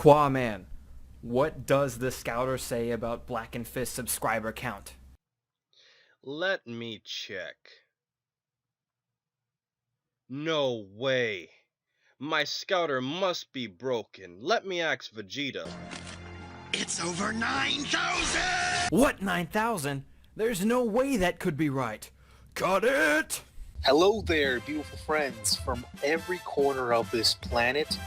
Qaaman, what does the scouter say about Blackenfist subscriber count? Let me check. No way. My scouter must be broken. Let me ask Vegeta. It's over 9,000! What, 9,000? There's no way that could be right. Got it! Hello there, beautiful friends from every corner of this planet.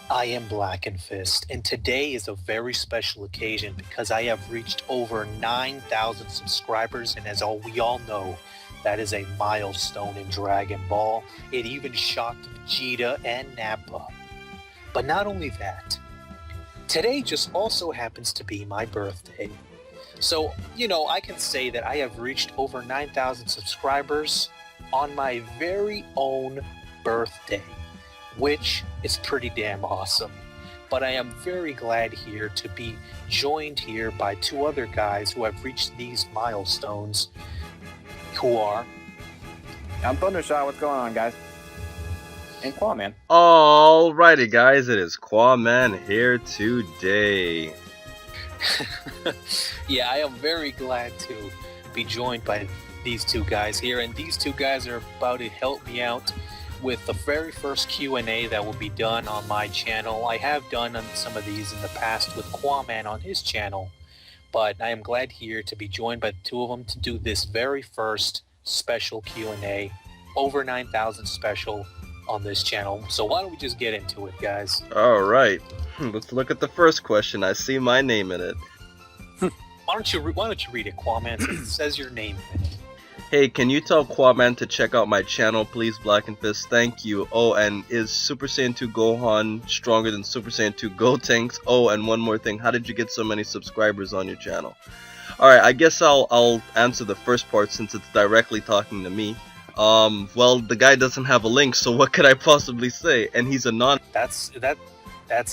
I am Blackenfist, and today is a very special occasion because I have reached over 9,000 subscribers, and as we all know, that is a milestone in Dragon Ball. It even shocked Vegeta and Nappa. But not only that, today just also happens to be my birthday. So, I can say that I have reached over 9,000 subscribers on my very own birthday, which is pretty damn awesome. But I am very glad here to be joined here by two other guys who have reached these milestones, who are... I'm Thundershot, what's going on, guys? And Qaaman. Alrighty guys, it is Qaaman here today. Yeah, I am very glad to be joined by these two guys here, and these two guys are about to help me out with the very first Q&A that will be done on my channel. I have done some of these in the past with Qaaman on his channel, but I am glad here to be joined by the two of them to do this very first special Q&A, over 9,000 special on this channel. So why don't we just get into it, guys? Alright, let's look at the first question. I see my name in it. Why don't you read it, Qaaman? It says your name in it. Hey, can you tell Qaaman to check out my channel, please, Blackenfist? Thank you. Oh, and is Super Saiyan 2 Gohan stronger than Super Saiyan 2 Gotenks? Oh, and one more thing, how did you get so many subscribers on your channel? Alright, I guess I'll answer the first part since it's directly talking to me. Well, the guy doesn't have a link, so what could I possibly say? And he's a non- That's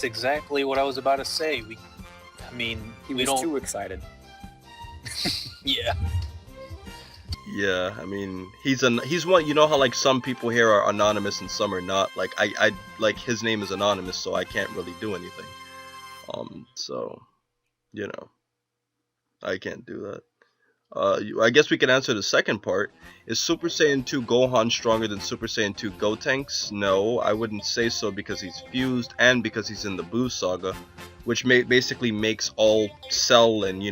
exactly what I was about to say. We was too excited. Yeah. Yeah, I mean, he's one, you know how like some people here are anonymous and some are not. Like I like his name is anonymous, so I can't really do anything. So, I can't do that. I guess we can answer the second part. Is Super Saiyan 2 Gohan stronger than Super Saiyan 2 Gotenks? No, I wouldn't say so because he's fused and because he's in the Buu Saga, which basically makes all Cell and,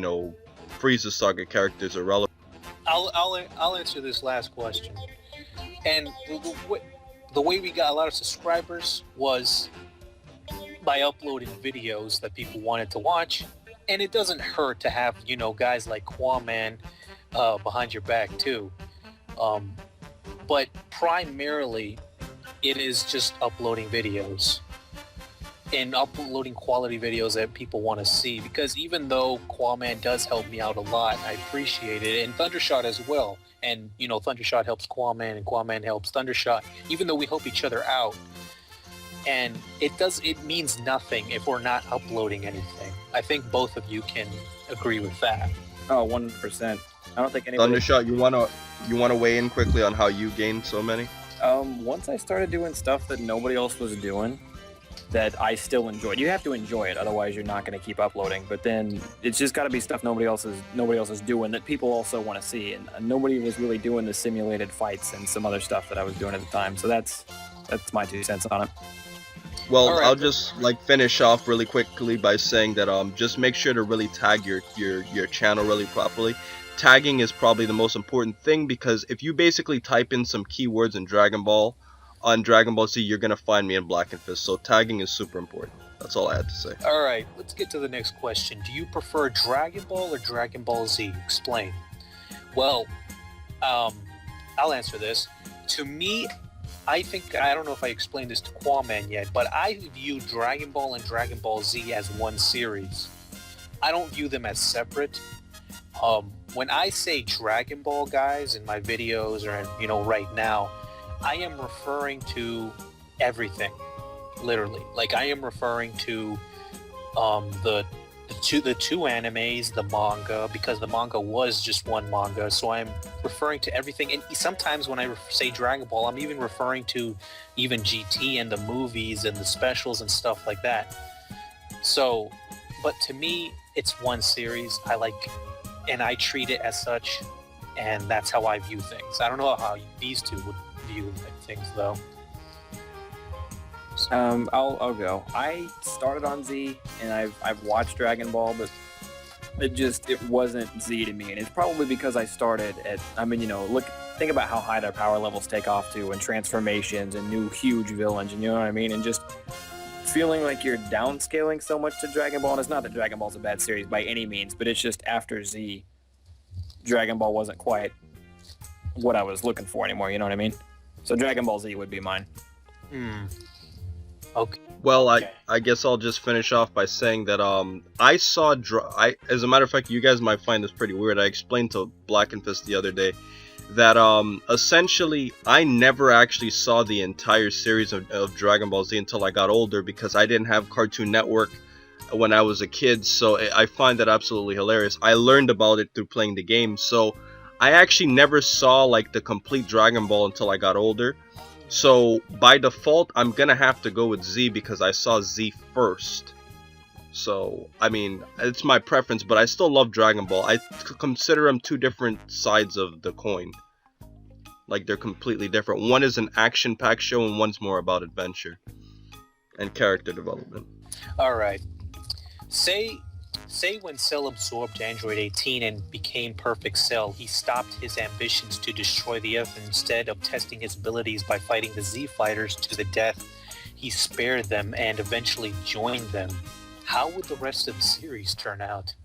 Frieza Saga characters irrelevant. I'll answer this last question. And the way we got a lot of subscribers was by uploading videos that people wanted to watch. And it doesn't hurt to have, guys like Qaaman behind your back too. But primarily, it is just uploading videos. And uploading quality videos that people want to see. Because even though Qaaman does help me out a lot, I appreciate it. And Thundershot as well. And, Thundershot helps Qaaman and Qaaman helps Thundershot. Even though we help each other out. And it means nothing if we're not uploading anything. I think both of you can agree with that. Oh, 100%. I don't think anybody... Thundershot, you wanna weigh in quickly on how you gained so many? Once I started doing stuff that nobody else was doing, that I still enjoyed. You have to enjoy it, otherwise you're not going to keep uploading. But then it's just got to be stuff nobody else is doing that people also want to see. And nobody was really doing the simulated fights and some other stuff that I was doing at the time. So that's my 2 cents on it. Well, right. I'll just finish off really quickly by saying that just make sure to really tag your channel really properly. Tagging is probably the most important thing because if you basically type in some keywords in Dragon Ball on Dragon Ball Z, you're gonna find me in Blackenfist. So tagging is super important. That's all I had to say. All right, let's get to the next question. Do you prefer Dragon Ball or Dragon Ball Z? Explain. Well, I'll answer this. To me, I don't know if I explained this to Qaaman yet, but I view Dragon Ball and Dragon Ball Z as one series. I don't view them as separate. When I say Dragon Ball, guys, in my videos or right now, I am referring to everything, literally. Like I am referring to the two animes, the manga, because the manga was just one manga. So I'm referring to everything. And sometimes when I say Dragon Ball, I'm even referring to even GT and the movies and the specials and stuff like that. So, but to me, it's one series. And I treat it as such, and that's how I view things. I don't know how these two would view things, though. I'll go. I started on Z, and I've watched Dragon Ball, but it wasn't Z to me, and it's probably because I started at. I mean, think about how high their power levels take off to, and transformations, and new huge villains, and you know what I mean, and just feeling like you're downscaling so much to Dragon Ball. And it's not that Dragon Ball's a bad series by any means, but it's just after Z, Dragon Ball wasn't quite what I was looking for anymore. You know what I mean? So Dragon Ball Z would be mine. Okay. Well, I guess I'll just finish off by saying that I saw as a matter of fact, you guys might find this pretty weird. I explained to Blackenfist the other day that essentially I never actually saw the entire series of Dragon Ball Z until I got older, because I didn't have Cartoon Network when I was a kid. So I find that absolutely hilarious. I learned about it through playing the game, so I actually never saw like the complete Dragon Ball until I got older. So by default, I'm gonna have to go with Z because I saw Z first. So I mean, it's my preference, but I still love Dragon Ball. I consider them two different sides of the coin. Like, they're completely different. One is an action-packed show, and one's more about adventure and character development. All right. Say when Cell absorbed Android 18 and became Perfect Cell, he stopped his ambitions to destroy the Earth, and instead of testing his abilities by fighting the Z fighters to the death, he spared them and eventually joined them. How would the rest of the series turn out?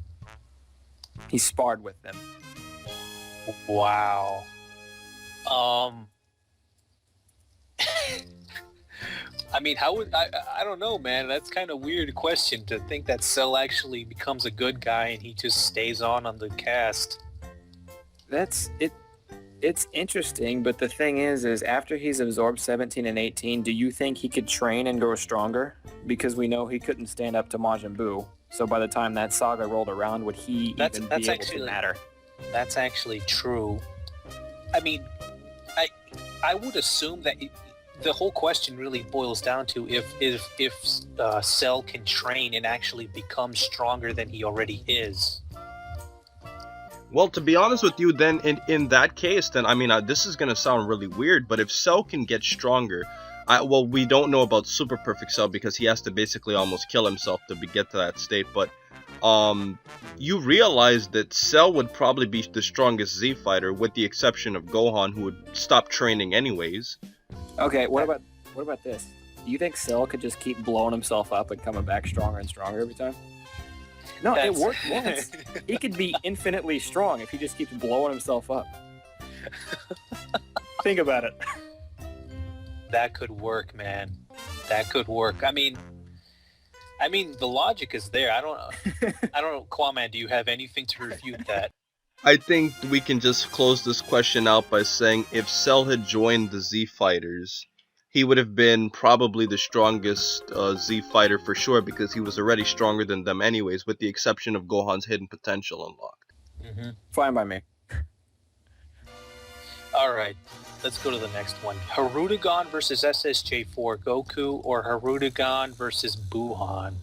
He sparred with them. Wow. I mean, how would I don't know, man. That's kind of weird question to think that Cell actually becomes a good guy and he just stays on the cast. That's it. It's interesting, but the thing is after he's absorbed 17 and 18, do you think he could train and grow stronger? Because we know he couldn't stand up to Majin Buu. So by the time that saga rolled around, would he even be able to matter? That's actually true. I mean, I would assume that the whole question really boils down to if Cell can train and actually become stronger than he already is. Well, to be honest with you, then in that case, then I mean, this is gonna sound really weird, but if Cell can get stronger, well, we don't know about Super Perfect Cell because he has to basically almost kill himself to get to that state. But you realize that Cell would probably be the strongest Z fighter, with the exception of Gohan, who would stop training anyways. Okay, what about this? Do you think Cell could just keep blowing himself up and coming back stronger and stronger every time? No, it worked once. He could be infinitely strong if he just keeps blowing himself up. Think about it. That could work, man. That could work. I mean, the logic is there. I don't know, Qaaman, do you have anything to refute that? I think we can just close this question out by saying if Cell had joined the Z Fighters, he would have been probably the strongest Z fighter for sure, because he was already stronger than them anyways, with the exception of Gohan's hidden potential unlocked. Mm-hmm. Fine by me. Alright, let's go to the next one. Harudagon versus SSJ4 Goku, or Harudagon versus Buhan?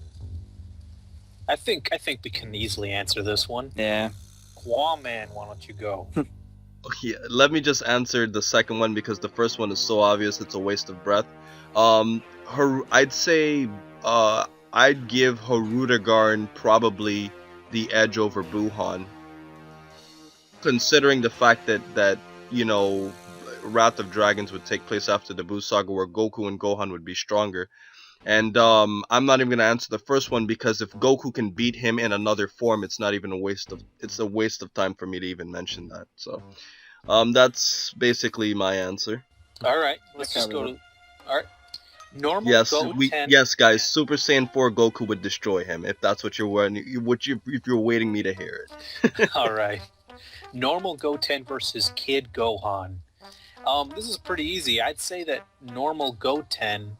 I think we can easily answer this one. Yeah. Qaaman, why don't you go? Yeah, let me just answer the second one because the first one is so obvious it's a waste of breath. I'd say I'd give Harudagarn probably the edge over Buhan, considering the fact that you know, Wrath of Dragons would take place after the Buu Saga, where Goku and Gohan would be stronger. And I'm not even gonna answer the first one because if Goku can beat him in another form, it's not even a waste of time for me to even mention that. So that's basically my answer. All right, let's just go to normal. Yes, Go-10. yes, guys. Super Saiyan 4 Goku would destroy him if that's what if you're waiting me to hear it. All right, normal Go-10 versus Kid Gohan. This is pretty easy. I'd say that normal Go-10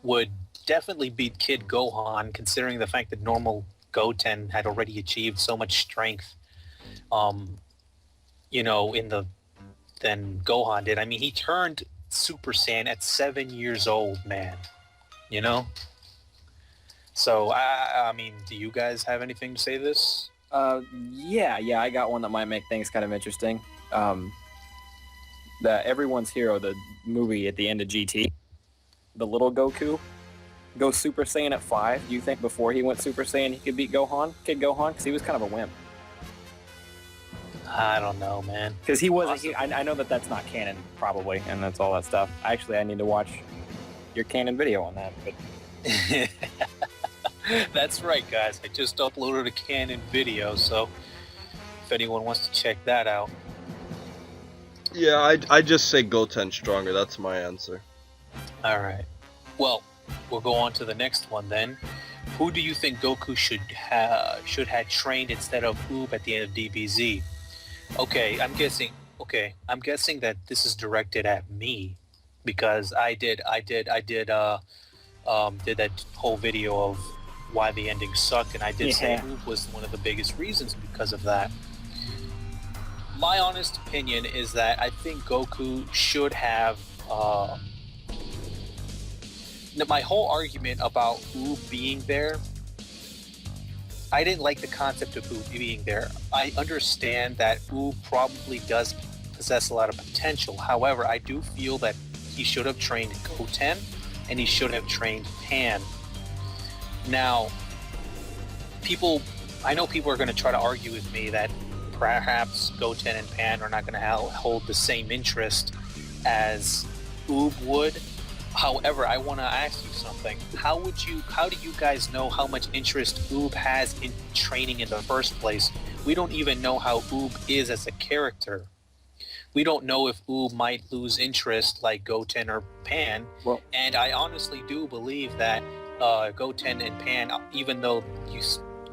would definitely beat Kid Gohan, considering the fact that normal Go-10 had already achieved so much strength, you know, than Gohan did. I mean, he turned Super Saiyan at 7 years old, man. You know? So, I mean, do you guys have anything to say to this? Yeah, I got one that might make things kind of interesting. The Everyone's Hero, the movie at the end of GT, the little Goku goes Super Saiyan at 5. Do you think before he went Super Saiyan he could beat Gohan? Kid Gohan? Because he was kind of a wimp. I don't know, man. Because he was, I know that that's not canon, probably, and that's all that stuff. Actually, I need to watch your canon video on that. But That's right, guys. I just uploaded a Canon video, so if anyone wants to check that out. Yeah, I just say Goten stronger. That's my answer. All right. Well, we'll go on to the next one then. Who do you think Goku should have trained instead of Oob at the end of DBZ? Okay, I'm guessing that this is directed at me because I did that whole video of why the ending sucked, and I did say Oob was one of the biggest reasons because of that. My honest opinion is that I think Goku should have. My whole argument about Oob being there, I didn't like the concept of Oob being there. I understand that Oob probably does possess a lot of potential. However, I do feel that he should have trained Goten and he should have trained Pan. Now, I know people are going to try to argue with me that perhaps Goten and Pan are not going to hold the same interest as Oob would. However, I want to ask you something. How do you guys know how much interest Oob has in training in the first place? We don't even know how Oob is as a character. We don't know if Oob might lose interest like Goten or Pan. Well, and I honestly do believe that Goten and Pan, even though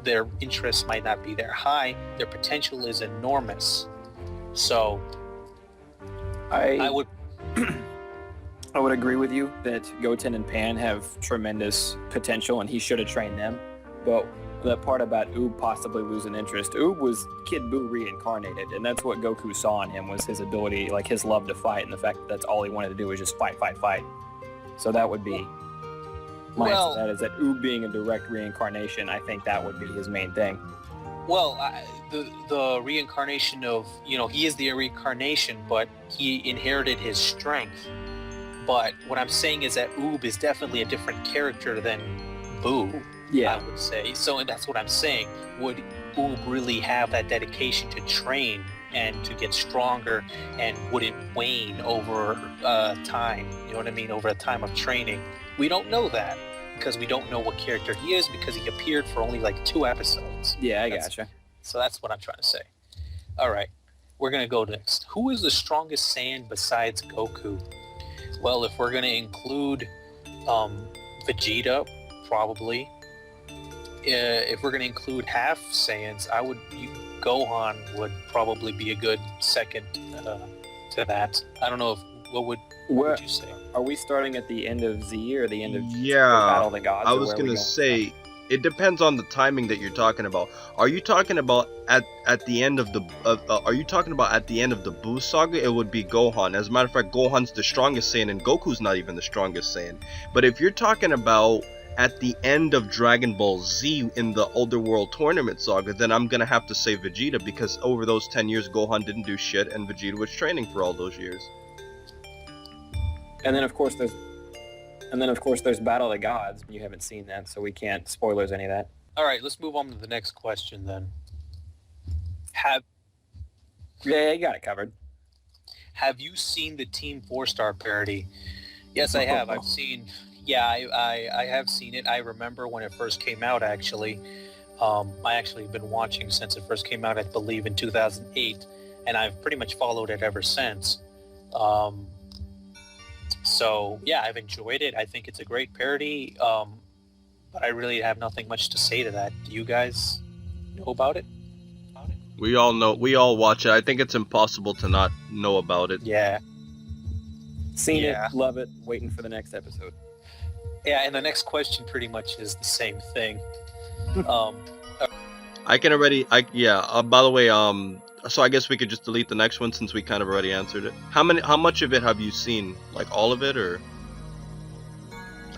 their interests might not be that high, their potential is enormous. So I would I would agree with you that Goten and Pan have tremendous potential and he should have trained them. But the part about Oob possibly losing interest, Oob was Kid Buu reincarnated, and that's what Goku saw in him, was his ability, like his love to fight, and the fact that that's all he wanted to do was just fight. So that would be my answer to that, is that Oob being a direct reincarnation, I think that would be his main thing. Well, the reincarnation of, he is the reincarnation, but he inherited his strength. But what I'm saying is that Oob is definitely a different character than Buu, I would say. So that's what I'm saying. Would Oob really have that dedication to train and to get stronger, and would it wane over time? You know what I mean? Over a time of training. We don't know that because we don't know what character he is, because he appeared for only like 2 episodes. Yeah, I gotcha. So that's what I'm trying to say. All right, we're going to go next. Who is the strongest Saiyan besides Goku? Well, if we're going to include Vegeta, probably. If we're going to include half Saiyans, Gohan would probably be a good second to that. I don't know what would you say? Are we starting at the end of Z or the end of Battle of the Gods? I was gonna say, it depends on the timing that you're talking about. Are you talking about at the end of the are you talking about at the end of the Buu saga? It would be Gohan. As a matter of fact, Gohan's the strongest Saiyan and Goku's not even the strongest Saiyan. But if you're talking about at the end of Dragon Ball Z in the Older World Tournament saga, then I'm gonna have to say Vegeta, because over those 10 years Gohan didn't do shit and Vegeta was training for all those years. And then of course there's Battle of the Gods. You haven't seen that, so we can't spoilers any of that. All right, let's move on to the next question then. Yeah, you got it covered. Have you seen the Team 4-Star parody? Yes, I have. I've seen. Yeah, I have seen it. I remember when it first came out, actually. I actually been watching since it first came out, I believe, in 2008, and I've pretty much followed it ever since. So, yeah, I've enjoyed it. I think it's a great parody, but I really have nothing much to say to that. Do you guys know about it? We all know. We all watch it. I think it's impossible to not know about it. Yeah. Seen it, love it, waiting for the next episode. Yeah, and the next question pretty much is the same thing. I can already. By the way, so I guess we could just delete the next one since we kind of already answered it. How much of it have you seen? Like all of it, or?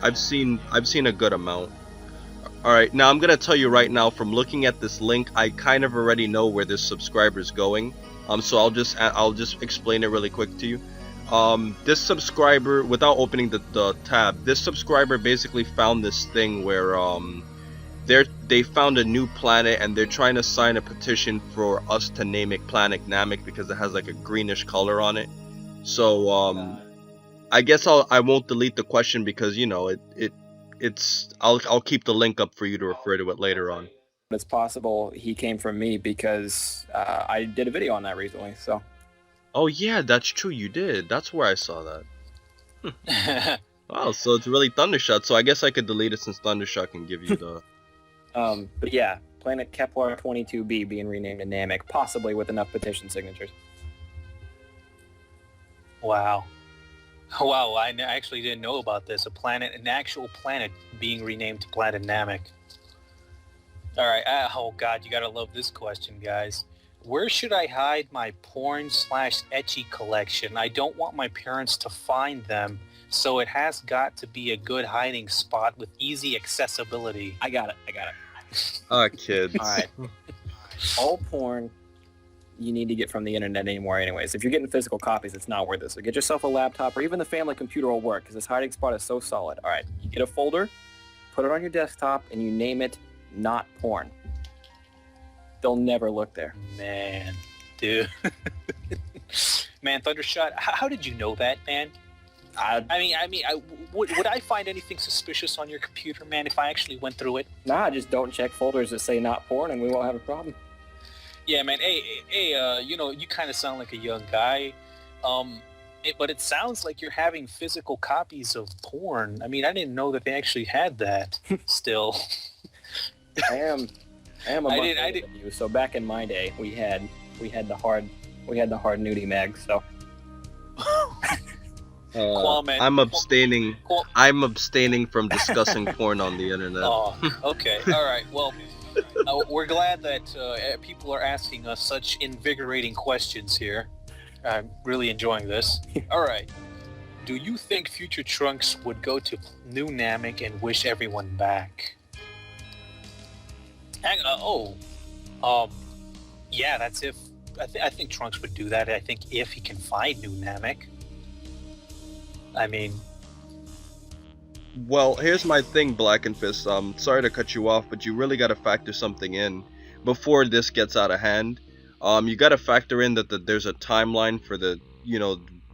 I've seen a good amount. Alright, now I'm gonna tell you right now, from looking at this link, I kind of already know where this subscriber is going. So I'll just explain it really quick to you. This subscriber, without opening the tab, this subscriber basically found this thing where they found a new planet and they're trying to sign a petition for us to name it Planet Namek because it has like a greenish color on it. So I guess I won't delete the question because you know I'll keep the link up for you to refer to it later on. It's possible he came from me because I did a video on that recently. So. Oh yeah, that's true. You did. That's where I saw that. Wow, so it's really Thundershot. So I guess I could delete it since Thundershot can give you the. But yeah, Planet Kepler 22b being renamed to Namek, possibly with enough petition signatures. Wow. Wow, I actually didn't know about this. An actual planet being renamed to Planet Namek. Alright, oh god, you gotta love this question, guys. Where should I hide my porn/etchy collection? I don't want my parents to find them, so it has got to be a good hiding spot with easy accessibility. I got it. Kids. Alright. All porn you need to get from the internet anymore anyways. If you're getting physical copies, it's not worth it. So get yourself a laptop or even the family computer will work because this hiding spot is so solid. Alright, you get a folder, put it on your desktop, and you name it Not Porn. They'll never look there. Man, dude. Man, Thundershot, how did you know that, man? Would I find anything suspicious on your computer, man, if I actually went through it? Nah, just don't check folders that say Not Porn and we won't have a problem. Yeah, man. Hey, you know, you kind of sound like a young guy, but it sounds like you're having physical copies of porn. I mean, I didn't know that they actually had that. Still, I am a month older than you. So back in my day, we had the hard nudie mag. So Qaaman, I'm abstaining from discussing porn on the internet. Oh, okay. All right. Well. We're glad that people are asking us such invigorating questions here. I'm really enjoying this. All right. Do you think future Trunks would go to New Namek and wish everyone back? Yeah, that's if... I think Trunks would do that. I think if he can find New Namek. I mean... Well, here's my thing, Blackenfist. Sorry to cut you off, but you really got to factor something in before this gets out of hand. You got to factor in that there's a timeline for the,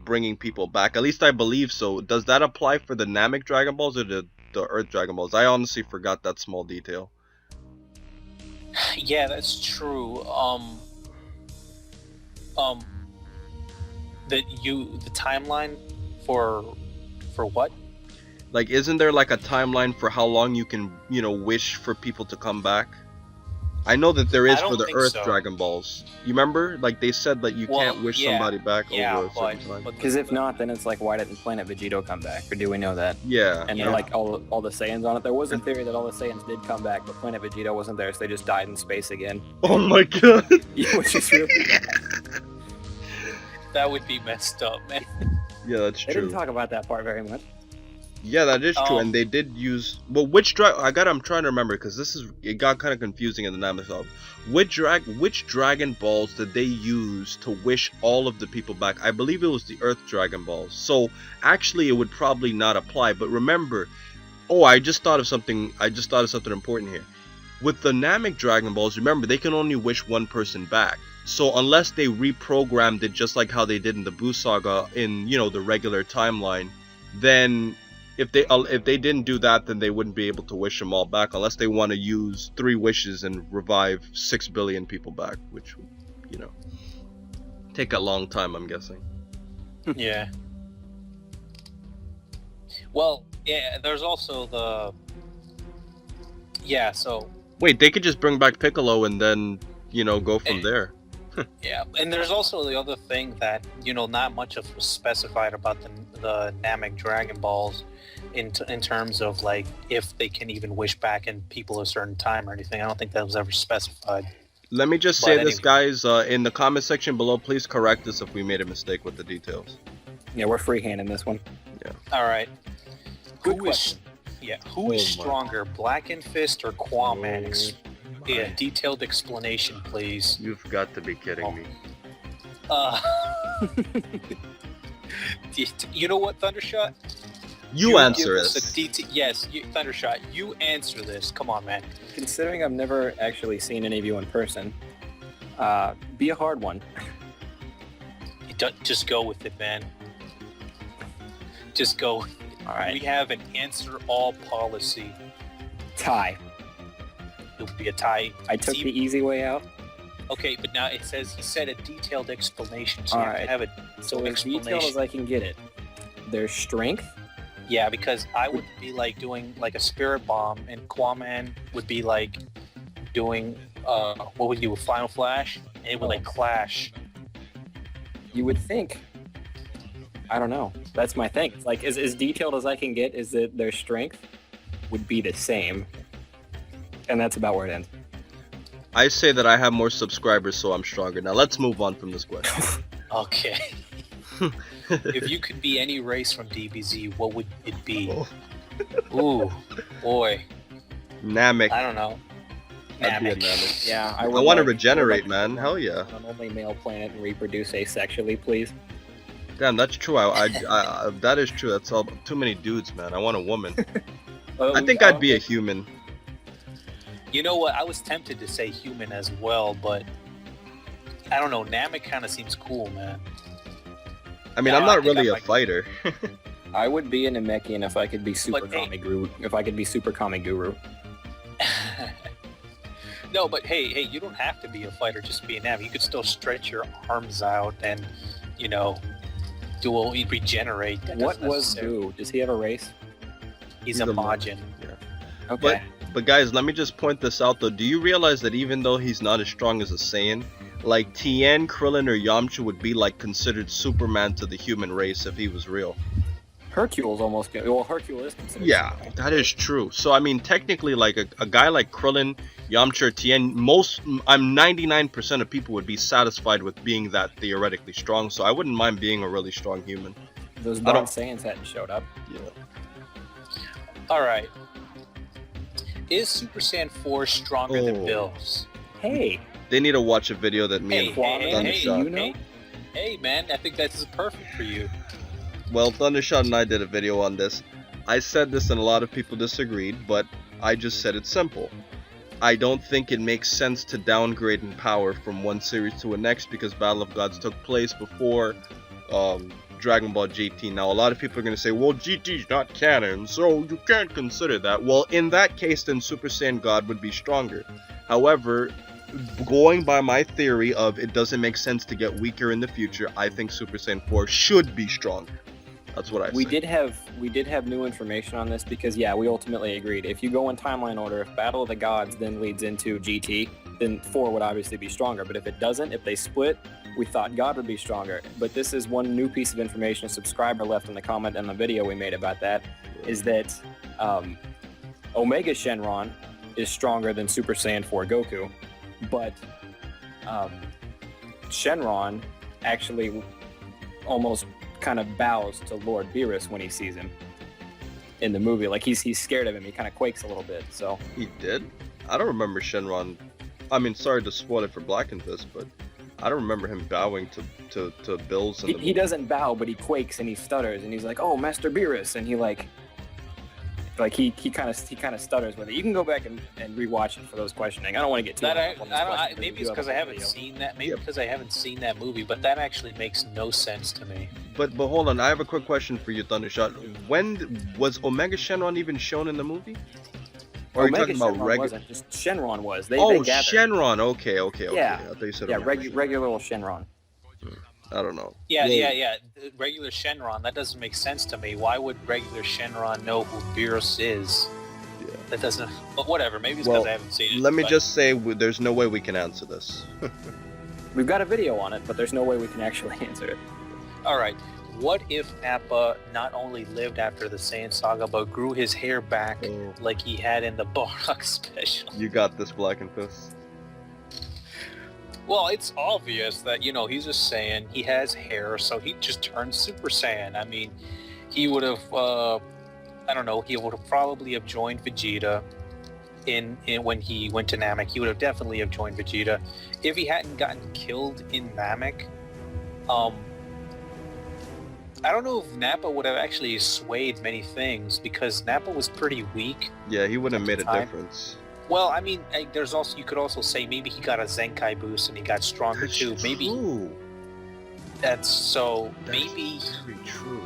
bringing people back. At least I believe so. Does that apply for the Namek Dragon Balls or the Earth Dragon Balls? I honestly forgot that small detail. Yeah, that's true. The timeline for what? Like, isn't there like a timeline for how long you can, wish for people to come back? I know that there is for the Earth Dragon Balls. You remember? Like, they said that you can't wish somebody back over a certain time. Because if not, then it's like, why didn't Planet Vegeta come back? Or do we know that? Yeah. And they're like, all the Saiyans on it. There was a theory that all the Saiyans did come back, but Planet Vegeta wasn't there, so they just died in space again. Oh my god! Which is really That would be messed up, man. Yeah, that's true. They didn't talk about that part very much. Yeah, that is true, and they did use... Well, I'm trying to remember, because it got kind of confusing in the Namek of which Dragon Balls did they use to wish all of the people back? I believe it was the Earth Dragon Balls. So, actually, it would probably not apply, but remember... Oh, I just thought of something important here. With the Namek Dragon Balls, remember, they can only wish one person back. So, unless they reprogrammed it just like how they did in the Buu Saga in, the regular timeline, then... If they didn't do that, then they wouldn't be able to wish them all back unless they want to use 3 wishes and revive 6 billion people back, which would, take a long time, I'm guessing. Yeah. Well, yeah, there's also the... Yeah, so... Wait, they could just bring back Piccolo and then, go from there. Yeah, and there's also the other thing that, not much of was specified about the Namek Dragon Balls in terms of, like, if they can even wish back in people a certain time or anything. I don't think that was ever specified. Let me just say this, guys. In the comment section below, please correct us if we made a mistake with the details. Yeah, we're freehanding this one. Yeah. All right. Good question. Yeah, who is Oh my. stronger, Blackenfist or Qaaman? Yeah, detailed explanation, please. You've got to be kidding me. Uh, you know what, Thundershot? You answer give us this. Yes, Thundershot, you answer this. Come on, man. Considering I've never actually seen any of you in person, be a hard one. Just go with it, man. Just go. All right. We have an answer all policy. Tie. It would be a tie. I took See- the easy way out. Okay, but now it says he said a detailed explanation, so All you have to right. have a So as detailed explanation. as I can get it, there's strength. Yeah, because I would be like doing like a spirit bomb, and Qaaman would be like doing what would you do with Final Flash, and it would like clash. You would think. I don't know. That's my thing. It's like as detailed as I can get is that their strength would be the same, and that's about where it ends. I say that I have more subscribers, so I'm stronger. Now let's move on from this question. Okay. If you could be any race from DBZ, what would it be? Ooh, boy, Namek. I don't know. I'd be a Namek. Namek. Yeah, I would want to like- regenerate, would man. like Hell yeah. an only male planet and reproduce asexually, please. Damn, that's true. That is true. That's all. Too many dudes, man. I want a woman. I think I'd be a human. You know what? I was tempted to say human as well, but I don't know. Namek kind of seems cool, man. I mean, Yeah, I'm I not think really I a might- fighter. I would be a Namekian if I could be super But, hey- Kami Guru. If I could be super Kami Guru. No, but hey, you don't have to be a fighter just to be a Namek. You could still stretch your arms out and, you know, regenerate. That What doesn't was necessarily- Goo? Does he have a race? He's He's a a mod. Majin. Okay. But guys, let me just point this out though. Do you realize that even though he's not as strong as a Saiyan, like Tien, Krillin, or Yamcha would be like considered Superman to the human race if he was real? Hercule's almost good. Well, Hercule is considered. Yeah, Superman. that is true. So I mean, technically, like a guy like Krillin, Yamcha, or Tien, I'm 99% of people would be satisfied with being that theoretically strong. So I wouldn't mind being a really strong human. Those I Dark don't- Saiyans hadn't showed up. Yeah. All right. Is Super Saiyan 4 stronger than Oh. Bills? Hey, They need to watch a video that me and Thundershot. you know? Hey, man, I think this is perfect for you. Well, Thundershot and I did a video on this. I said this and a lot of people disagreed, but I just said it's simple. I don't think it makes sense to downgrade in power from one series to the next because Battle of Gods took place before Dragon Ball GT. Now, a lot of people are going to say, well, GT's not canon, so you can't consider that. Well, in that case, then Super Saiyan God would be stronger. However, going by my theory of it doesn't make sense to get weaker in the future, I think Super Saiyan 4 should be stronger. That's what I We say. did have new information on this because yeah, we ultimately agreed. If you go in timeline order, if Battle of the Gods then leads into GT, then 4 would obviously be stronger. But if it doesn't, if they split, we thought God would be stronger. But this is one new piece of information a subscriber left in the comment on the video we made about that, is that Omega Shenron is stronger than Super Saiyan 4 Goku, but Shenron actually almost kind of bows to Lord Beerus when he sees him in the movie. Like he's scared of him. He kind of quakes a little bit. So He did? I don't remember Shenron. I mean, sorry to spoil it for Blackenfist, but I don't remember him bowing to Bills. In the he doesn't bow, but he quakes and he stutters and he's like, "Oh, Master Beerus," and he he kind of stutters with it. You can go back and rewatch it for those questioning. I don't want to get too. That hung up on this question maybe we it's do have because a I haven't video. seen that. Maybe Yep. because I haven't seen that movie, but that actually makes no sense to me. But hold on, I have a quick question for you, Thundershot. When was Omega Shenron even shown in the movie? Or are you Omega talking about Shenron regular? wasn't. Just Shenron was. They Oh, gathered. Shenron. Okay. Yeah. I thought you said Yeah, Omega Shenron. regular little Shenron. I don't know. Yeah, Well, yeah. The regular Shenron, that doesn't make sense to me. Why would regular Shenron know who Beerus is? Yeah. That doesn't. But whatever. Maybe it's Well, because I haven't seen it. Let me but- just say, there's no way we can answer this. We've got a video on it, but there's no way we can actually answer it. All right. What if Appa not only lived after the Saiyan saga, but grew his hair back Oh. like he had in the Bardock special? You got this, Blackenfist. Well, it's obvious that, you know, he's a Saiyan. He has hair, so he just turned Super Saiyan. I mean, he would have, I don't know, he would have probably have joined Vegeta in when he went to Namek. He would have definitely have joined Vegeta. If he hadn't gotten killed in Namek, I don't know if Nappa would have actually swayed many things, because Nappa was pretty weak. Yeah, he wouldn't have made a time. difference. Well, I mean, there's also, you could also say maybe he got a Zenkai boost and he got stronger too. Maybe True. that's so. That's maybe very true.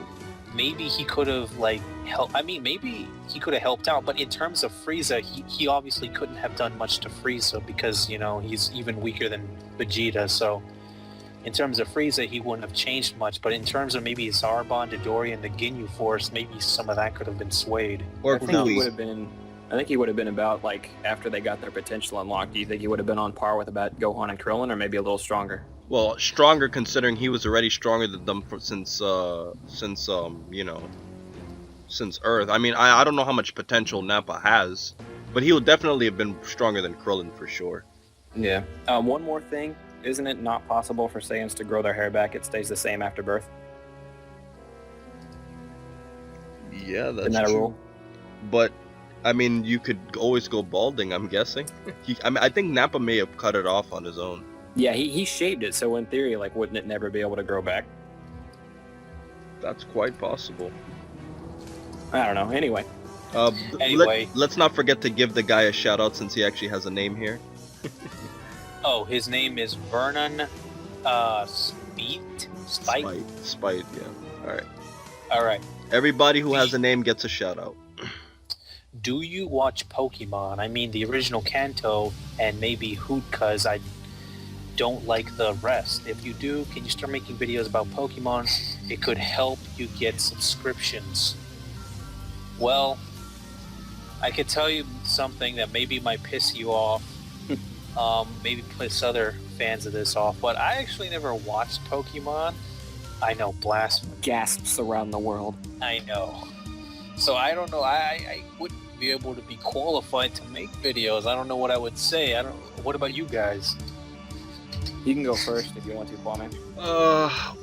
maybe he could have like helped. I mean, maybe he could have helped out. But in terms of Frieza, he obviously couldn't have done much to Frieza, because he's even weaker than Vegeta. So in terms of Frieza, he wouldn't have changed much. But in terms of maybe Zarbon, Dodoria, and the Ginyu Force, maybe some of that could have been swayed. Or I think he Kui. would have been. I think he would have been about, like, after they got their potential unlocked. Do you think he would have been on par with about Gohan and Krillin, or maybe a little stronger? Well, stronger considering he was already stronger than them since Earth. I mean, I don't know how much potential Nappa has, but he would definitely have been stronger than Krillin for sure. Yeah. One more thing. Isn't it not possible for Saiyans to grow their hair back? It stays the same after birth. Yeah, that's Isn't that a true. rule? But I mean, you could always go balding, I'm guessing. I think Nappa may have cut it off on his own. Yeah, he shaved it, so in theory, like, wouldn't it never be able to grow back? That's quite possible. I don't know. Anyway. Anyway. Let's not forget to give the guy a shout out since he actually has a name here. Oh, his name is Vernon Spite? Spite, yeah. Alright. Alright. Everybody who has a name gets a shout out. Do you watch Pokemon? I mean, the original Kanto and maybe Hoot, cause I don't like the rest. If you do, can you start making videos about Pokemon? It could help you get subscriptions. Well, I could tell you something that maybe might piss you off. Maybe piss other fans of this off, but I actually never watched Pokemon. I know, blasphemy. Gasps around the world. I know. So I don't know. I wouldn't be able to be qualified to make videos. I don't know what I would say. What about you guys? You can go first if you want to, Qaaman.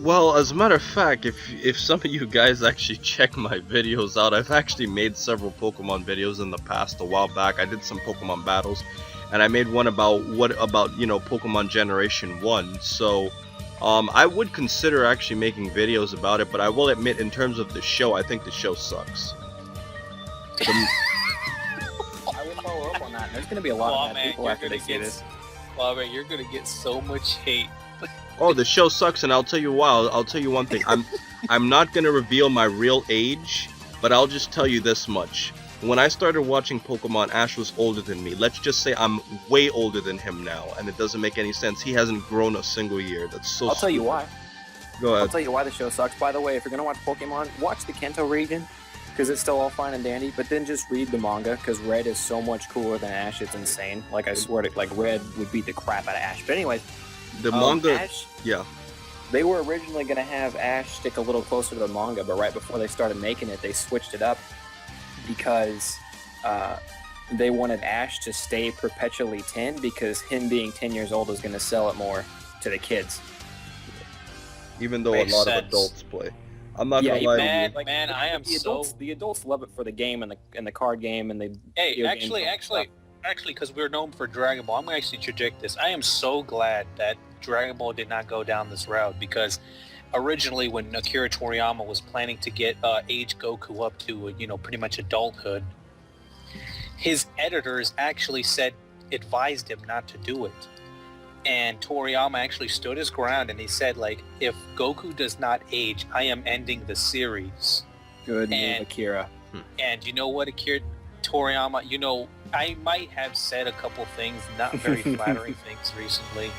Well, as a matter of fact, if some of you guys actually check my videos out, I've actually made several Pokemon videos in the past. A while back, I did some Pokemon battles, and I made one about Pokemon Generation 1. So, I would consider actually making videos about it, but I will admit, in terms of the show, I think the show sucks. I will follow up on that. There's going to be a lot of bad people after they see this. Well, man, you're gonna get so much hate. Oh, the show sucks, and I'll tell you why. I'll tell you one thing. I'm not gonna reveal my real age, but I'll just tell you this much. When I started watching Pokemon, Ash was older than me. Let's just say I'm way older than him now, and it doesn't make any sense. He hasn't grown a single year. That's so I'll tell you stupid. why. Go ahead. I'll tell you why the show sucks. By the way, if you're going to watch Pokemon, watch the Kanto region, because it's still all fine and dandy, but then just read the manga, because Red is so much cooler than Ash. It's insane. Like, I swear to, like, Red would beat the crap out of Ash. But anyways, The manga, Ash, yeah. they were originally going to have Ash stick a little closer to the manga, but right before they started making it, they switched it up because they wanted Ash to stay perpetually 10, because him being 10 years old is going to sell it more to the kids. Even though Makes a lot sense. of adults play. I'm not Yeah, gonna lie man, to you. man, I am the adults love it for the game and the card game and the Hey, video games. actually, because we're known for Dragon Ball, I'm going to actually interject this. I am so glad that Dragon Ball did not go down this route, because originally when Akira Toriyama was planning to get age Goku up to, pretty much adulthood, his editors actually advised him not to do it. And Toriyama actually stood his ground, and he said, like, if Goku does not age, I am ending the series. Good move, And- Akira. And you know what, Akira Toriyama, I might have said a couple things, not very flattering things recently,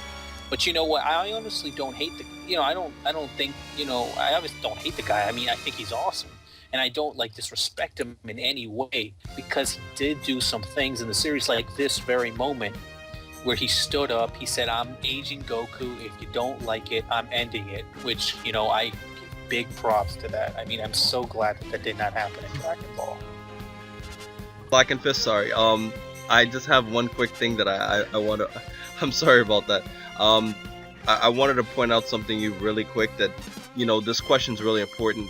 but you know what, I honestly don't hate I don't think, I obviously don't hate the guy. I mean, I think he's awesome, and I don't, like, disrespect him in any way, because he did do some things in the series, like this very moment, where he stood up, he said, I'm aging Goku, if you don't like it, I'm ending it, which, I give big props to that. I mean, I'm so glad that did not happen in Dragon Ball. Blackenfist, sorry. I just have one quick thing that I want to. I'm sorry about that. I wanted to point out something you really quick, that this question's really important.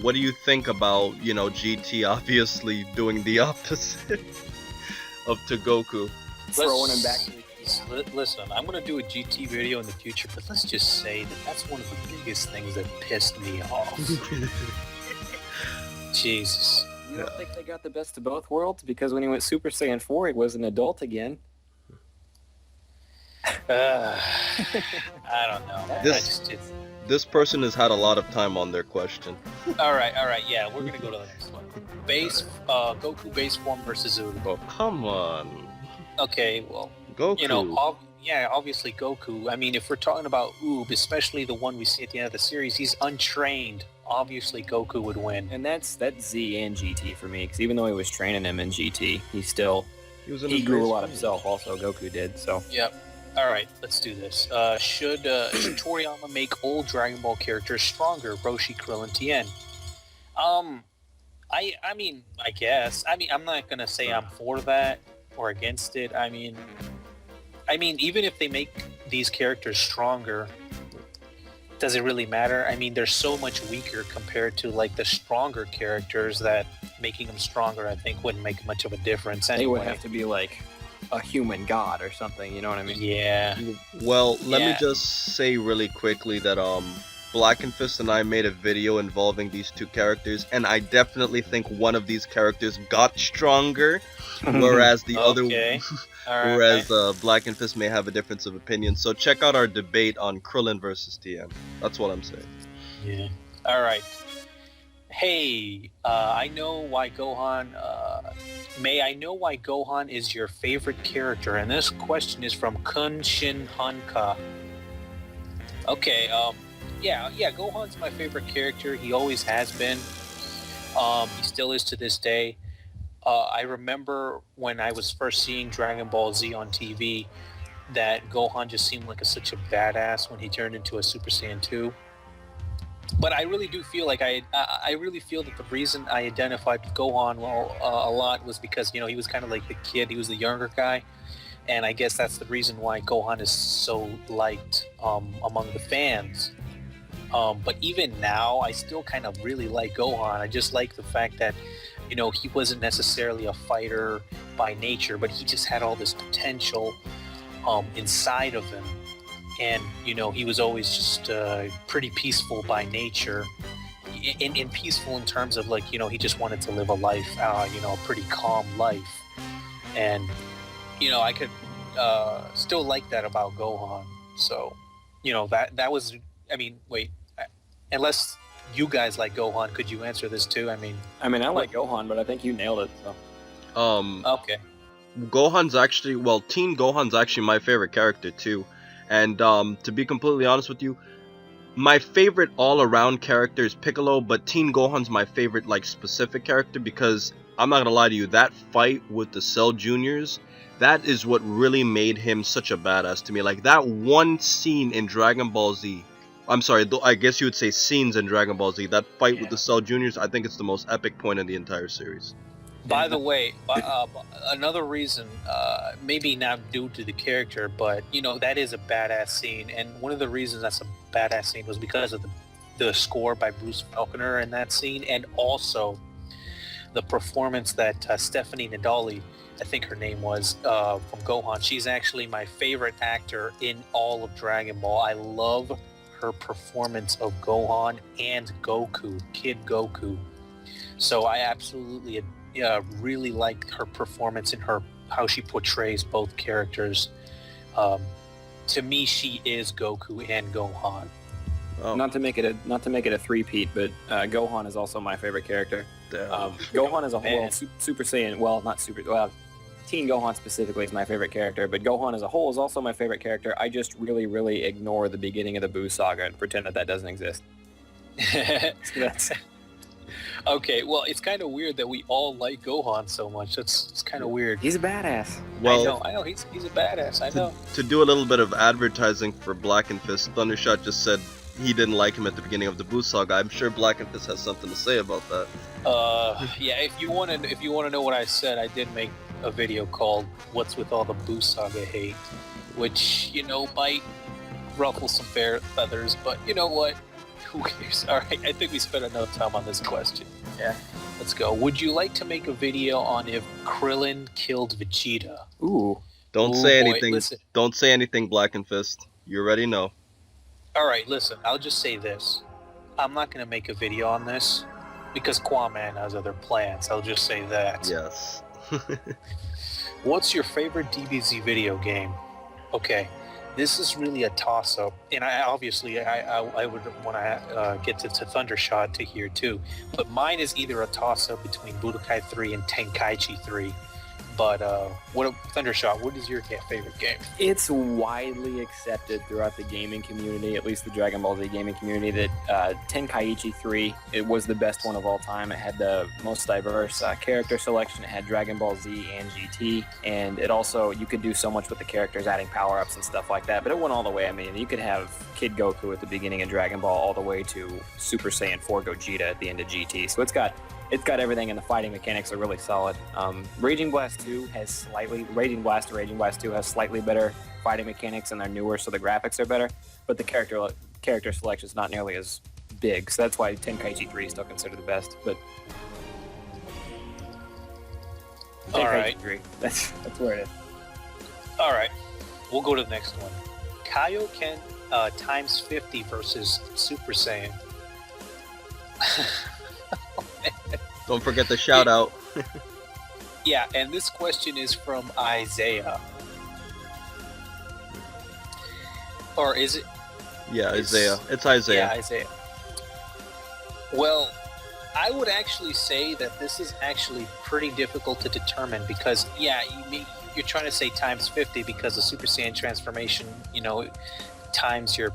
What do you think about, GT obviously doing the opposite to Goku? Throwing him back to the Listen, I'm gonna do a GT video in the future, but let's just say that that's one of the biggest things that pissed me off. Jesus. You don't think they got the best of both worlds? Because when he went Super Saiyan 4, he was an adult again. I don't know. This person has had a lot of time on their question. All right, yeah, we're gonna go to the next one. Goku base form versus Zulu. Oh, come on. Okay, well, Goku. Obviously Goku. I mean, if we're talking about Oob, especially the one we see at the end of the series, he's untrained. Obviously, Goku would win. And that's Z and GT for me, because even though he was training him in GT, he grew a lot himself. Also, Goku did. So. Yep. All right, let's do this. Should Toriyama make old Dragon Ball characters stronger? Roshi, Krillin, Tien. I mean, I guess. I mean, I'm not gonna say I'm for that or against it. I mean, even if they make these characters stronger, does it really matter? I mean, they're so much weaker compared to like the stronger characters that making them stronger, I think, wouldn't make much of a difference anyway. They would have to be like a human god or something, you know what I mean? Yeah. Well, let me just say really quickly that Blackenfist and I made a video involving these two characters, and I definitely think one of these characters got stronger, whereas the other, whereas Blackenfist may have a difference of opinion. So check out our debate on Krillin versus Tien. That's what I'm saying. Yeah. All right. Hey, I know why Gohan. May I know why Gohan is your favorite character? And this question is from Kun Shin Hanka. Okay. Yeah. Gohan's my favorite character. He always has been. He still is to this day. I remember when I was first seeing Dragon Ball Z on TV, that Gohan just seemed like such a badass when he turned into a Super Saiyan 2. But I really do feel like I really feel that the reason I identified with Gohan a lot was because, he was kind of like the kid. He was the younger guy. And I guess that's the reason why Gohan is so liked among the fans. But even now, I still kind of really like Gohan. I just like the fact that, he wasn't necessarily a fighter by nature, but he just had all this potential inside of him. And, he was always just pretty peaceful by nature. And peaceful in terms of, he just wanted to live a life, a pretty calm life. And, I could still like that about Gohan. So, that was, wait, unless you guys like Gohan, could you answer this too? I like Gohan, but I think you nailed it. So. Okay. Gohan's actually, Teen Gohan's actually my favorite character too. And to be completely honest with you, my favorite all-around character is Piccolo, but Teen Gohan's my favorite specific character because I'm not gonna lie to you, that fight with the Cell Juniors, that is what really made him such a badass to me. Like that one scene in Dragon Ball Z, I'm sorry, I guess you would say scenes in Dragon Ball Z, that fight with the Cell Juniors, I think it's the most epic point in the entire series. By the way, another reason, maybe not due to the character, but that is a badass scene, and one of the reasons that's a badass scene was because of the score by Bruce Faulconer in that scene, and also the performance that Stephanie Nadali, I think her name was, from Gohan. She's actually my favorite actor in all of Dragon Ball. I love her performance of Gohan and Goku, Kid Goku. So I absolutely really like her performance and how she portrays both characters. To me, she is Goku and Gohan. Oh. Not to make it a three-peat, but Gohan is also my favorite character. Gohan as a whole, Super Saiyan, Teen Gohan specifically is my favorite character, but Gohan as a whole is also my favorite character. I just really, really ignore the beginning of the Buu saga and pretend that doesn't exist. Okay, well, it's kind of weird that we all like Gohan so much. It's kind of weird. He's a badass. Well, I know. He's a badass. I know. To do a little bit of advertising for Blackenfist, Thundershot just said he didn't like him at the beginning of the Buu saga. I'm sure Blackenfist has something to say about that. Yeah. If you want to know what I said, I did make a video called "What's with All the Buu Saga Hate," which might ruffle some feathers, but you know what? Who cares? All right, I think we spent enough time on this question. Yeah. Let's go. Would you like to make a video on if Krillin killed Vegeta? Ooh. Don't Ooh, say boy, anything. listen. Don't say anything, Blackenfist. You already know. All right, listen. I'll just say this. I'm not going to make a video on this because Qaaman has other plans. I'll just say that. Yes. What's your favorite DBZ video game? Okay, this is really a toss-up, and I would want to get to Thundershot to here too, but mine is either a toss-up between Budokai 3 and Tenkaichi 3. But Thundershot, what is your favorite game? It's widely accepted throughout the gaming community, at least the Dragon Ball Z gaming community, that Tenkaichi 3, it was the best one of all time. It had the most diverse character selection. It had Dragon Ball Z and GT, and it also, you could do so much with the characters, adding power-ups and stuff like that, but it went all the way. I mean, you could have Kid Goku at the beginning of Dragon Ball all the way to Super Saiyan 4 Gogeta at the end of GT, so it's got everything, and the fighting mechanics are really solid. Raging Blast 2 has slightly better fighting mechanics, and they're newer, so the graphics are better, but the character selection is not nearly as big, so that's why Tenkaichi 3 is still considered the best. But All right, 3, that's where it is. all right, we'll go to the next one. Kaioken times 50 versus Super Saiyan. Don't forget the shout out. Yeah, and this question is from Isaiah. Or is it? Yeah, Isaiah. It's Isaiah. Yeah, Isaiah. Well, I would actually say that this is actually pretty difficult to determine because, yeah, you're trying to say times 50 because the Super Saiyan transformation, times your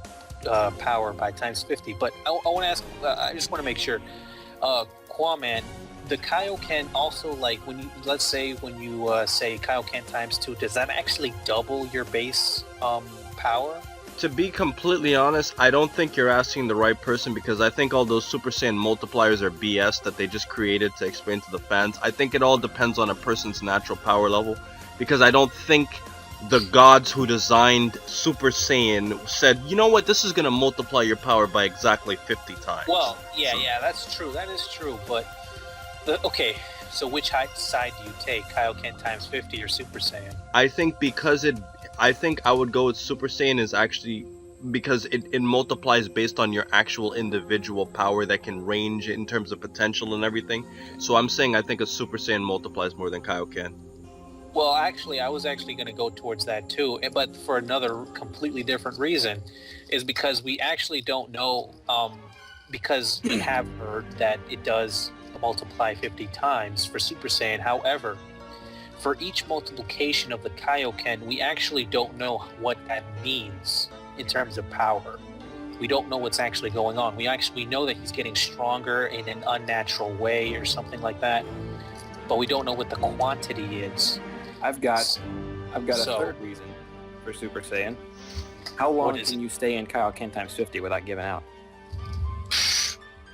power by times 50. But I want to ask, I just want to make sure, Qaaman, the Kaioken also, like, when you, let's say when you say Kaioken times 2, does that actually double your base power? To be completely honest, I don't think you're asking the right person because I think all those Super Saiyan multipliers are BS that they just created to explain to the fans. I think it all depends on a person's natural power level because I don't think the gods who designed Super Saiyan said, you know what, this is going to multiply your power by exactly 50 times. Well, yeah, that's true. That is true, but okay, so which side do you take? Kaioken times 50 or Super Saiyan? I think I think I would go with Super Saiyan is actually because it multiplies based on your actual individual power that can range in terms of potential and everything. So I'm saying I think a Super Saiyan multiplies more than Kaioken. Well, actually, I was actually going to go towards that too, but for another completely different reason, is because we actually don't know, because we have heard that it does multiply 50 times for Super Saiyan. However, for each multiplication of the Kaioken, we actually don't know what that means in terms of power. We don't know what's actually going on. We know that he's getting stronger in an unnatural way or something like that, but we don't know what the quantity is. I've got a third reason for Super Saiyan. How long can you stay in Kaioken times 50 without giving out?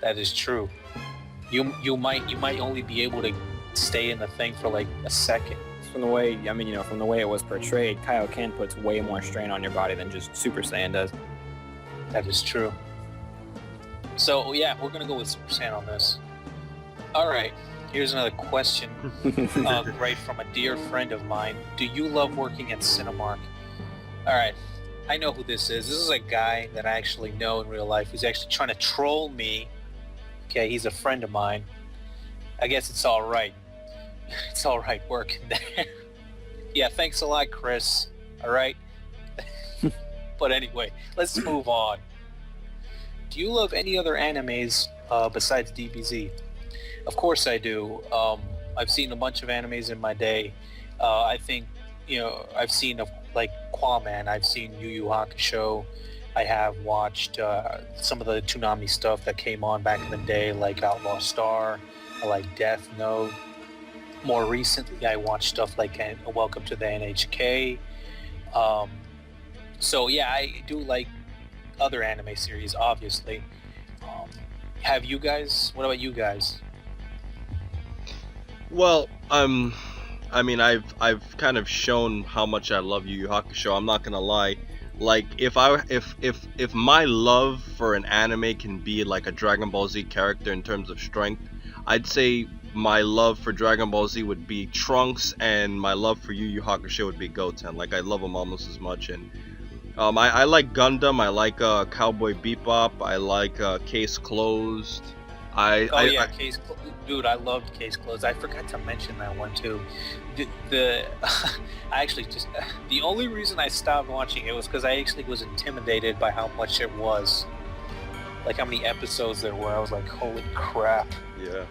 That is true. You might only be able to stay in the thing for like a second. From the way it was portrayed, Kaioken puts way more strain on your body than just Super Saiyan does. That is true. So yeah, we're gonna go with Super Saiyan on this. All right. Here's another question, right from a dear friend of mine. Do you love working at Cinemark? All right, I know who this is. This is a guy that I actually know in real life who's actually trying to troll me. Okay, he's a friend of mine. I guess it's all right. It's all right working there. Yeah, thanks a lot, Chris. All right? But anyway, let's move on. Do you love any other animes besides DBZ? Of course I do. I've seen a bunch of animes in my day. I think, I've seen like Qaaman. I've seen Yu Yu Hakusho. I have watched some of the Toonami stuff that came on back in the day, like Outlaw Star. I like Death Note. More recently, I watched stuff like Welcome to the NHK. So yeah, I do like other anime series, obviously. Have you guys? What about you guys? Well, I mean, I've kind of shown how much I love Yu Yu Hakusho. I'm not gonna lie. Like if my love for an anime can be like a Dragon Ball Z character in terms of strength, I'd say my love for Dragon Ball Z would be Trunks, and my love for Yu Yu Hakusho would be Goten. Like I love them almost as much. And I like Gundam. I like Cowboy Bebop. I like Case Closed. Dude, I loved Case Closed. I forgot to mention that one too. I actually just the only reason I stopped watching it was because I actually was intimidated by how much it was, like how many episodes there were. I was like, holy crap. Yeah.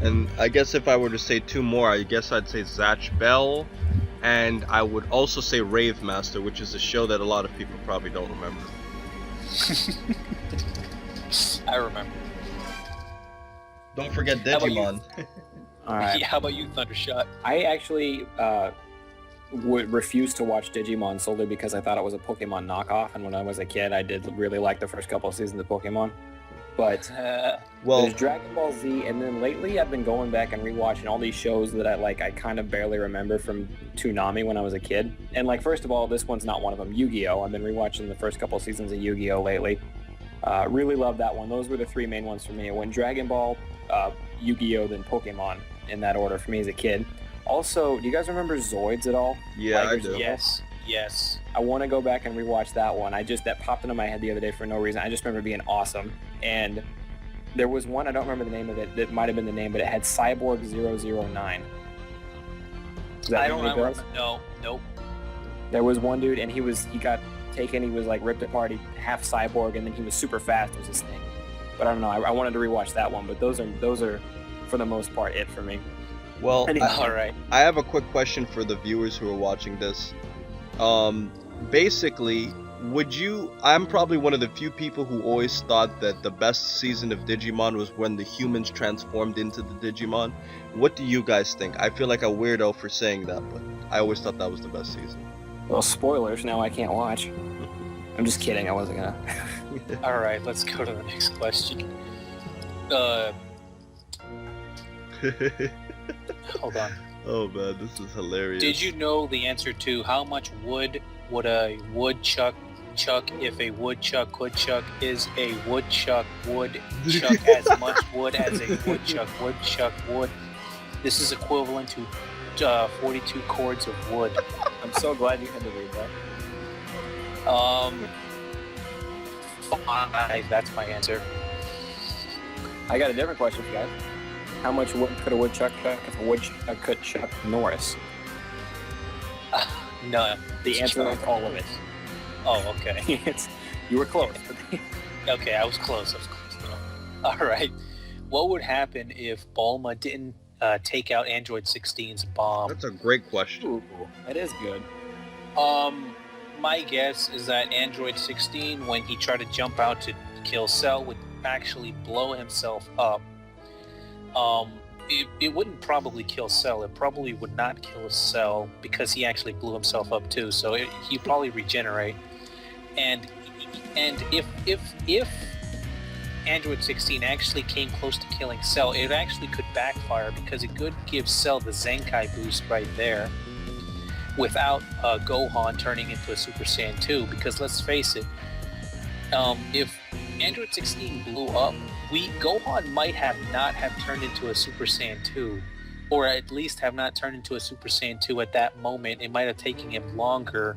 And I guess if I were to say two more, I guess I'd say Zatch Bell, and I would also say Rave Master, which is a show that a lot of people probably don't remember. I remember. Don't forget Digimon. All right. Yeah, how about you, Thundershot? I actually would refuse to watch Digimon solely because I thought it was a Pokemon knockoff, and when I was a kid, I did really like the first couple of seasons of Pokemon. But there's Dragon Ball Z, and then lately I've been going back and rewatching all these shows that I kind of barely remember from Toonami when I was a kid. And like, first of all, this one's not one of them. Yu-Gi-Oh! I've been rewatching the first couple of seasons of Yu-Gi-Oh! Lately. Really love that one. Those were the three main ones for me. It went Dragon Ball, Yu-Gi-Oh!, then Pokemon in that order for me as a kid. Also, do you guys remember Zoids at all? Yeah, I do. Yes. I want to go back and rewatch that one. That popped into my head the other day for no reason. I just remember being awesome. And there was one, I don't remember the name of it, that might have been the name, but it had Cyborg 009. I don't remember. No, nope. There was one dude, and he got taken, he was like ripped apart, he half cyborg, and then he was super fast was his thing. But I don't know, I wanted to rewatch that one, but those are for the most part it for me. Well, all right. I have a quick question for the viewers who are watching this. Basically, I'm probably one of the few people who always thought that the best season of Digimon was when the humans transformed into the Digimon. What do you guys think? I feel like a weirdo for saying that, but I always thought that was the best season. Well, spoilers, now I can't watch. I'm just kidding, I wasn't gonna. All right, let's go to the next question. Hold on. Oh man, this is hilarious. Did you know the answer to how much wood would a woodchuck chuck if a woodchuck could chuck? Is a woodchuck would chuck as much wood as a woodchuck would? This is equivalent to 42 cords of wood. I'm so glad you had to read that. 5, that's my answer. I got a different question for you guys. How much wood could a woodchuck chuck if a woodchuck could chuck Norris? None. The answer is all of it. Oh, okay. You were close. Okay, I was close. All right. What would happen if Bulma didn't take out Android 16's bomb? That's a great question. Ooh, that is good. My guess is that Android 16, when he tried to jump out to kill Cell, would actually blow himself up. It wouldn't probably kill Cell. It probably would not kill Cell because he actually blew himself up too. So he'd probably regenerate. And if Android 16 actually came close to killing Cell, it actually could backfire because it could give Cell the Zenkai boost right there without Gohan turning into a Super Saiyan 2. Because let's face it, if Android 16 blew up, Gohan might not have turned into a Super Saiyan 2, or at least have not turned into a Super Saiyan 2 at that moment. It might have taken him longer.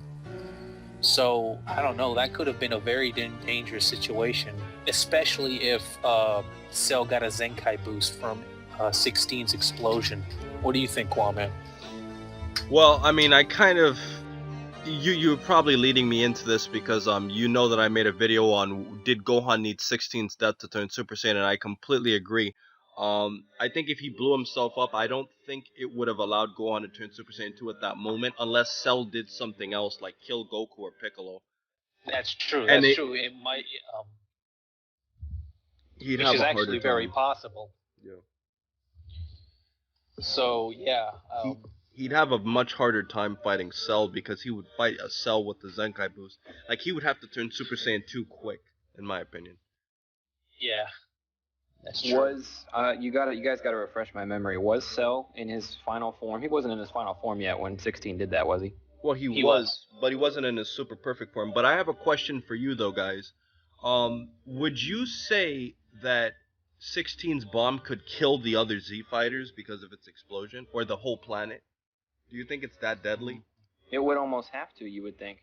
So, I don't know, that could have been a very dangerous situation, especially if Cell got a Zenkai boost from 16's explosion. What do you think, Qaaman? Well, I mean, I kind of... You're probably leading me into this because you know that I made a video on did Gohan need 16's death to turn Super Saiyan, and I completely agree. I think if he blew himself up, I don't think it would have allowed Gohan to turn Super Saiyan 2 at that moment, unless Cell did something else like kill Goku or Piccolo. That's true. True. It might. He'd which have is a actually harder very time. possible. Yeah. So yeah. He'd have a much harder time fighting Cell because he would fight a Cell with the Zenkai boost. Like, he would have to turn Super Saiyan 2 quick, in my opinion. Yeah. That's true. You guys got to refresh my memory. Was Cell in his final form? He wasn't in his final form yet when 16 did that, was he? Well, he He was, but he wasn't in his super perfect form. But I have a question for you though, guys. Would you say that 16's bomb could kill the other Z fighters because of its explosion, or the whole planet? Do you think it's that deadly? It would almost have to, you would think,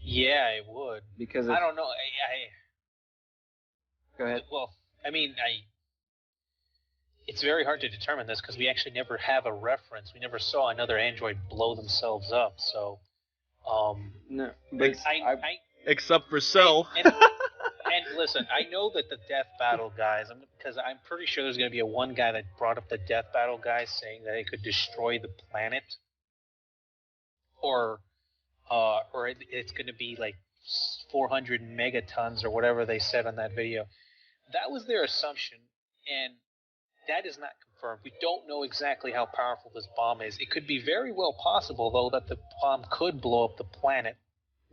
Yeah, it would. because I don't know. Go ahead. Well, I mean, it's very hard to determine this because we actually never have a reference. We never saw another android blow themselves up. So, No, but Except for Cell. And listen, I know that the death battle guys, because I'm pretty sure there's going to be one guy that brought up the death battle guys saying that it could destroy the planet, or it's going to be like 400 megatons or whatever they said on that video. That was their assumption, and that is not confirmed. We don't know exactly how powerful this bomb is. It could be very well possible, though, that the bomb could blow up the planet,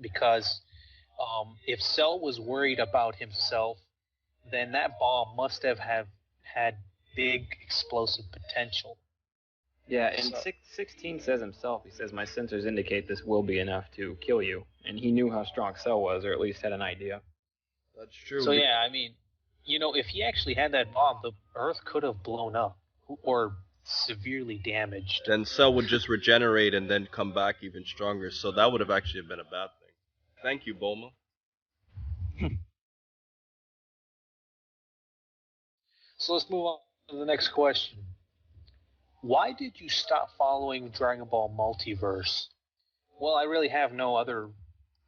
because if Cell was worried about himself, then that bomb must have had big explosive potential. yeah, and So- 16 says himself, he says, my sensors indicate this will be enough to kill you. And he knew how strong Cell was, or at least had an idea. That's true. So yeah, I mean, if he actually had that bomb, the Earth could have blown up or severely damaged. Then Cell would just regenerate and then come back even stronger. So that would have actually been a bad thing. Thank you, Bulma. So let's move on to the next question. Why did you stop following Dragon Ball Multiverse? Well, I really have no other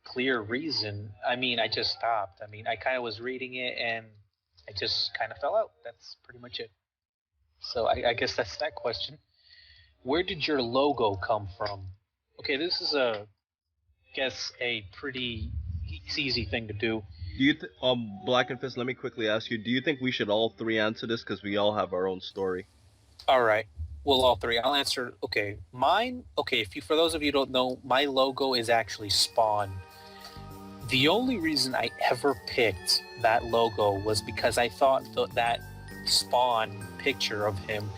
clear reason. I mean, I just stopped. I mean, I kind of was reading it and I just kind of fell out. That's pretty much it. So I guess that's that question. Where did your logo come from? Okay, this is a pretty easy thing to do. Do you Blackenfist, let me quickly ask you, do you think we should all three answer this, because we all have our own story? All right. Well, all three. I'll answer. Okay, mine. Okay, for those of you who don't know, my logo is actually Spawn. The only reason I ever picked that logo was because I thought that Spawn picture of him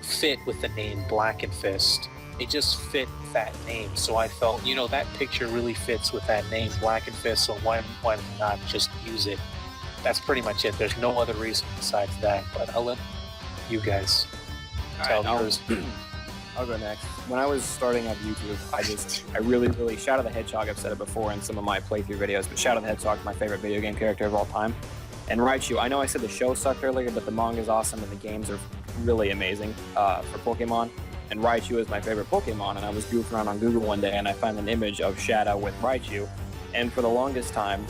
fit with the name Blackenfist. It just fit that name, so I felt, that picture really fits with that name, Blackenfist, so why not just use it? That's pretty much it. There's no other reason besides that, but I'll let you guys tell yours. I'll go next. When I was starting up YouTube, I really, Shadow the Hedgehog, I've said it before in some of my playthrough videos, but Shadow the Hedgehog is my favorite video game character of all time. And Raichu, I know I said the show sucked earlier, but the manga is awesome and the games are really amazing for Pokemon. And Raichu is my favorite Pokemon, and I was goofing around on Google one day and I found an image of Shadow with Raichu, and for the longest time,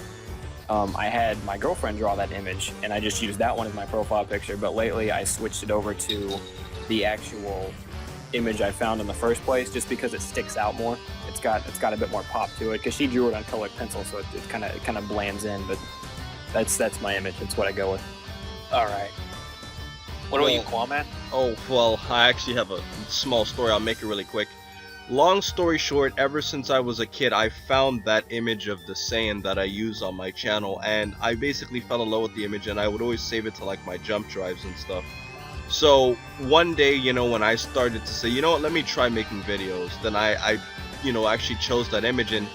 I had my girlfriend draw that image, and I just used that one as my profile picture, but lately I switched it over to the actual image I found in the first place, just because it sticks out more. It's got a bit more pop to it, because she drew it on colored pencil, so it kind of blends in, but that's my image. It's what I go with. All right. What about you, Qaaman? Oh, well, I actually have a small story. I'll make it really quick. Long story short, ever since I was a kid, I found that image of the Saiyan that I use on my channel, and I basically fell in love with the image, and I would always save it to like my jump drives and stuff. So one day, when I started to say, what, let me try making videos, then I actually chose that image, and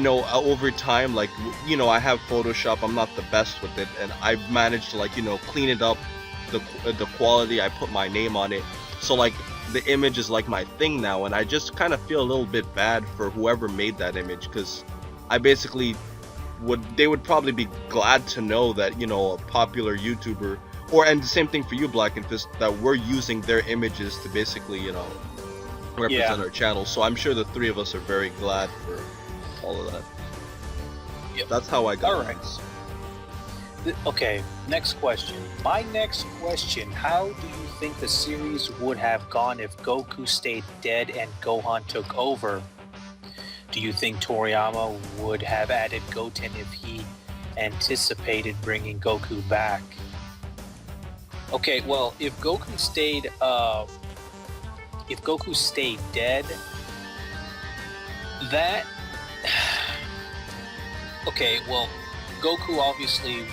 over time, like, I have Photoshop, I'm not the best with it, and I've managed to, like, clean it up, the quality, I put my name on it, so like the image is like my thing now, and I just kind of feel a little bit bad for whoever made that image, because I basically they would probably be glad to know that, a popular YouTuber, and the same thing for you, Blackenfist, that we're using their images to basically, represent our channel. So I'm sure the three of us are very glad for all of that. Yep. That's how I got All right. Okay, next question. My next question, how do you think the series would have gone if Goku stayed dead and Gohan took over? Do you think Toriyama would have added Goten if he anticipated bringing Goku back? Okay, well, if Goku stayed dead, that... Okay, well, Goku obviously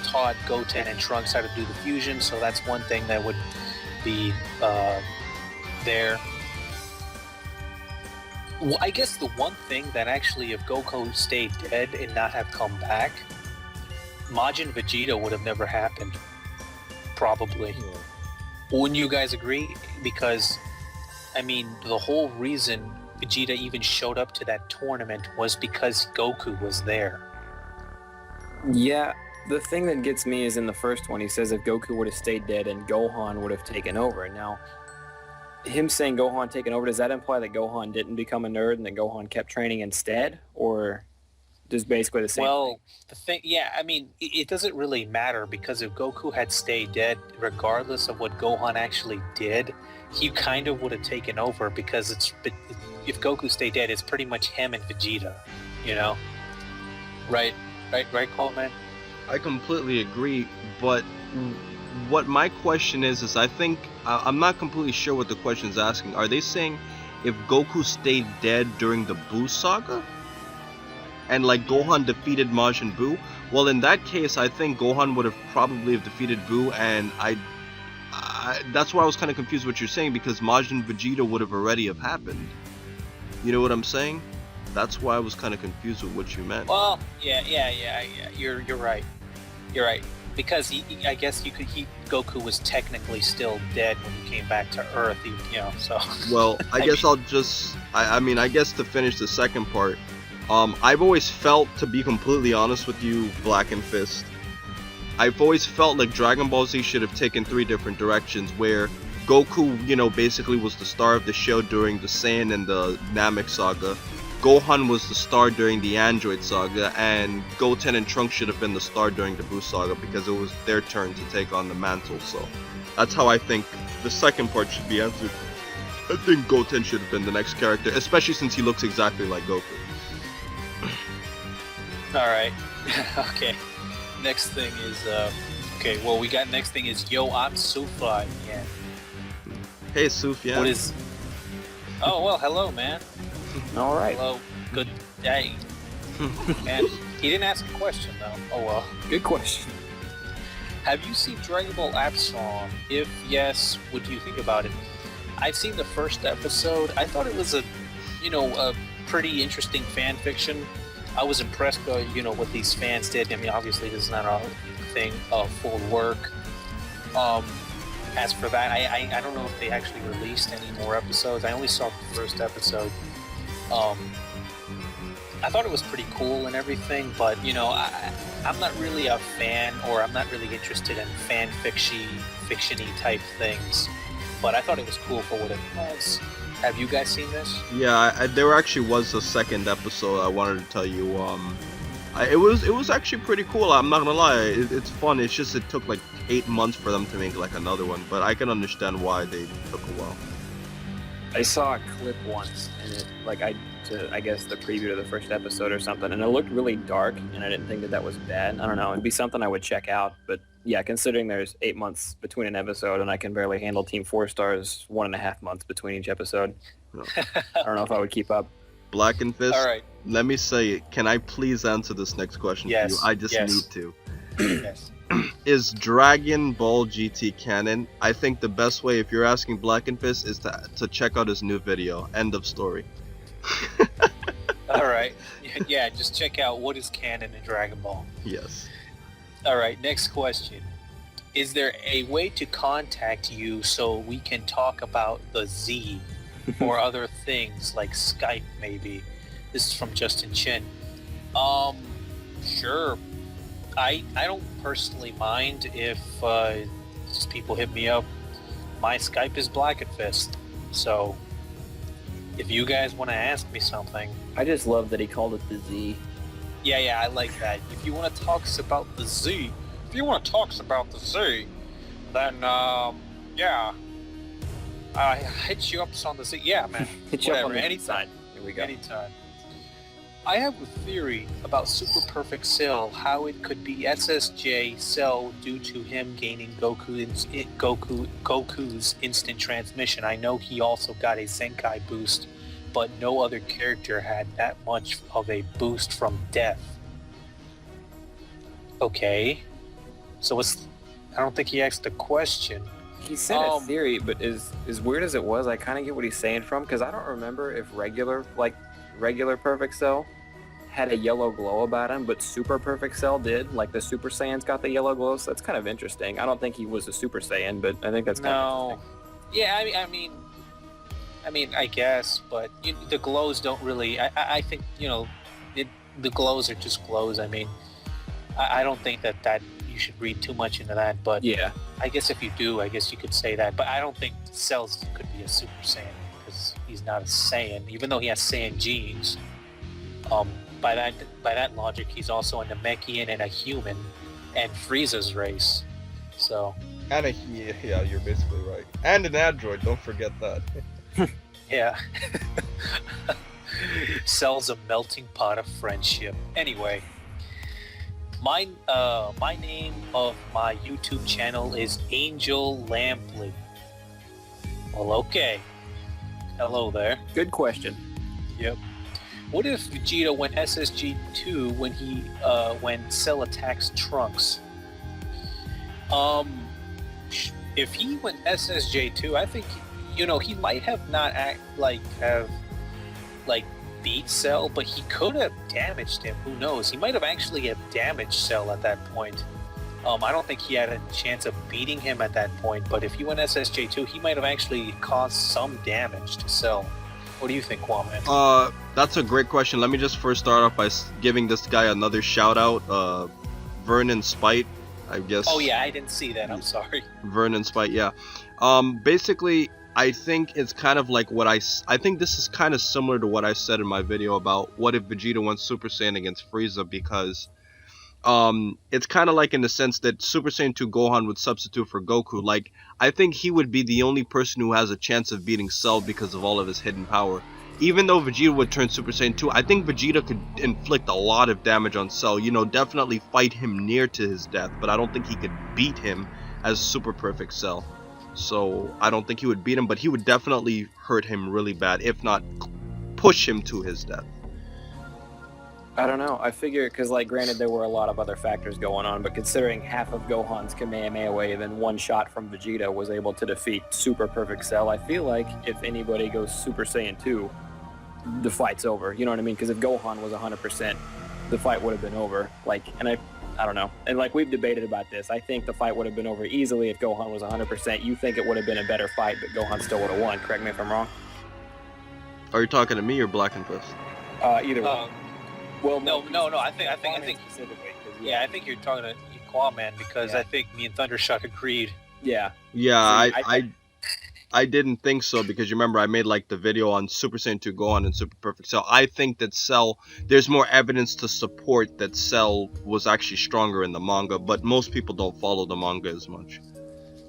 taught Goten and Trunks how to do the fusion, so that's one thing that would be there. Well, I guess the one thing that actually, if Goku stayed dead and not have come back, Majin Vegeta would have never happened. Probably. Wouldn't you guys agree? Because, I mean, the whole reason Vegeta even showed up to that tournament was because Goku was there. Yeah, the thing that gets me is in the first one, he says if Goku would have stayed dead and Gohan would have taken over. Now, him saying Gohan taken over, does that imply that Gohan didn't become a nerd and that Gohan kept training instead? Or just basically the same thing? The thing, yeah, I mean, it doesn't really matter because if Goku had stayed dead, regardless of what Gohan actually did, he kind of would have taken over because if Goku stayed dead, it's pretty much him and Vegeta, you know? Right, Coleman? I completely agree, but what my question is I think I'm not completely sure what the question is asking. Are they saying if Goku stayed dead during the Buu saga and like Gohan defeated Majin Buu? Well, in that case, I think Gohan would have probably have defeated Buu, and I that's why I was kind of confused what you're saying, because Majin Vegeta would have already have happened. You know what I'm saying? That's why I was kind of confused with what you meant. Well, yeah. You're right. You're right. Because I guess Goku was technically still dead when he came back to Earth, so. Well, I guess I guess to finish the second part, I've always felt, to be completely honest with you, Blackenfist, I've always felt like Dragon Ball Z should have taken 3 different directions, where Goku, basically was the star of the show during the Saiyan and the Namek saga. Gohan was the star during the Android saga, and Goten and Trunks should have been the star during the Buu saga because it was their turn to take on the mantle. So that's how I think the second part should be answered. I think Goten should have been the next character, especially since he looks exactly like Goku. Alright. Okay. Next thing is, next thing is, yo, I'm Sufla. Yeah. Hey, Sufyan. What is... Oh, well, hello, man. All right. Hello. Good day. And he didn't ask a question, though. Oh, well. Good question. Have you seen Dragon Ball Absalom? If yes, what do you think about it? I've seen the first episode. I thought it was a pretty interesting fan fiction. I was impressed by, what these fans did. I mean, obviously, this is not a thing of full work. As for that, I don't know if they actually released any more episodes. I only saw the first episode. I thought it was pretty cool and everything, but, I'm not really a fan, or I'm not really interested in fan fiction-y type things. But I thought it was cool for what it was. Have you guys seen this? Yeah, there actually was a second episode I wanted to tell you. It was actually pretty cool. I'm not gonna lie, it's fun. It's just it took like 8 months for them to make like another one, but I can understand why they took a while. I saw a clip once, and it I guess the preview of the first episode or something, and it looked really dark, and I didn't think that was bad. I don't know, it'd be something I would check out, but yeah, considering there's 8 months between an episode, and I can barely handle Team 4 Stars 1.5 months between each episode, No. I don't know if I would keep up. Blackenfist, All right. let me say, can I please answer this next question Yes, for you? I just yes. need to. Yes. Is Dragon Ball GT canon? I think the best way, if you're asking Blackenfist, is to check out his new video. End of story. All right. Yeah, just check out what is canon in Dragon Ball. Yes. All right, next question. Is there a way to contact you so we can talk about the Z or other things like Skype maybe? This is from Justin Chin. Sure. I don't personally mind if just people hit me up. My Skype is Blackenfist, so if you guys want to ask me something. I just love that he called it the Z. Yeah, I like that. If you want to talk about the Z, then yeah, hit you up on the Z. Yeah, man. Hit you up on Whatever, the anytime. Here we go. Anytime. I have a theory about Super Perfect Cell, how it could be SSJ Cell due to him gaining Goku's instant transmission. I know he also got a Senkai boost, but no other character had that much of a boost from death. Okay. So I don't think he asked a question. He said a theory, but as weird as it was, I kind of get what he's saying from, because I don't remember if regular Perfect Cell had a yellow glow about him, but Super Perfect Cell did. Like the Super Saiyan's got the yellow glow, so that's kind of interesting. I don't think he was a Super Saiyan, but I think that's kind of interesting. Yeah, I mean, I guess, but the glows don't really. I think the glows are just glows. I mean, I don't think that you should read too much into that. But yeah, I guess if you do, I guess you could say that. But I don't think Cells could be a Super Saiyan because he's not a Saiyan, even though he has Saiyan genes. By that logic, he's also a Namekian and a human, and Frieza's race. So. And yeah, you're basically right. And an android, don't forget that. Yeah. Cell's a melting pot of friendship. Anyway, my name of my YouTube channel is Angel Lampley. Well, okay. Hello there. Good question. Yep. What if Vegeta went SSG2 when Cell attacks Trunks? If he went SSJ2, I think he might have not beat Cell, but he could have damaged him. Who knows? He might have actually have damaged Cell at that point. I don't think he had a chance of beating him at that point, but if he went SSJ2, he might have actually caused some damage to Cell. What do you think, Qaaman? That's a great question. Let me just first start off by giving this guy another shout out. Vernon Spite, I guess. Oh yeah, I didn't see that. I'm sorry. Vernon Spite, yeah. Basically, I think it's kind of like what I think this is kind of similar to what I said in my video about what if Vegeta went Super Saiyan against Frieza, because it's kind of like in the sense that Super Saiyan 2 Gohan would substitute for Goku. Like, I think he would be the only person who has a chance of beating Cell because of all of his hidden power. Even though Vegeta would turn Super Saiyan 2, I think Vegeta could inflict a lot of damage on Cell. Definitely fight him near to his death, but I don't think he could beat him as Super Perfect Cell. So I don't think he would beat him, but he would definitely hurt him really bad, if not push him to his death. I don't know. I figure, because, granted, there were a lot of other factors going on, but considering half of Gohan's Kamehameha wave and one shot from Vegeta was able to defeat Super Perfect Cell, I feel like if anybody goes Super Saiyan 2, the fight's over. You know what I mean? Because if Gohan was 100%, the fight would have been over. I don't know. And, we've debated about this. I think the fight would have been over easily if Gohan was 100%. You think it would have been a better fight, but Gohan still would have won. Correct me if I'm wrong. Are you talking to me or Blackenfist? Either way. Well, no. I think. Yeah, I think you're talking to Qaaman because I think me and Thundershot agreed. Yeah. Yeah, I didn't think so, because you remember I made the video on Super Saiyan 2 Gohan and Super Perfect Cell. I think that Cell, there's more evidence to support that Cell was actually stronger in the manga, but most people don't follow the manga as much.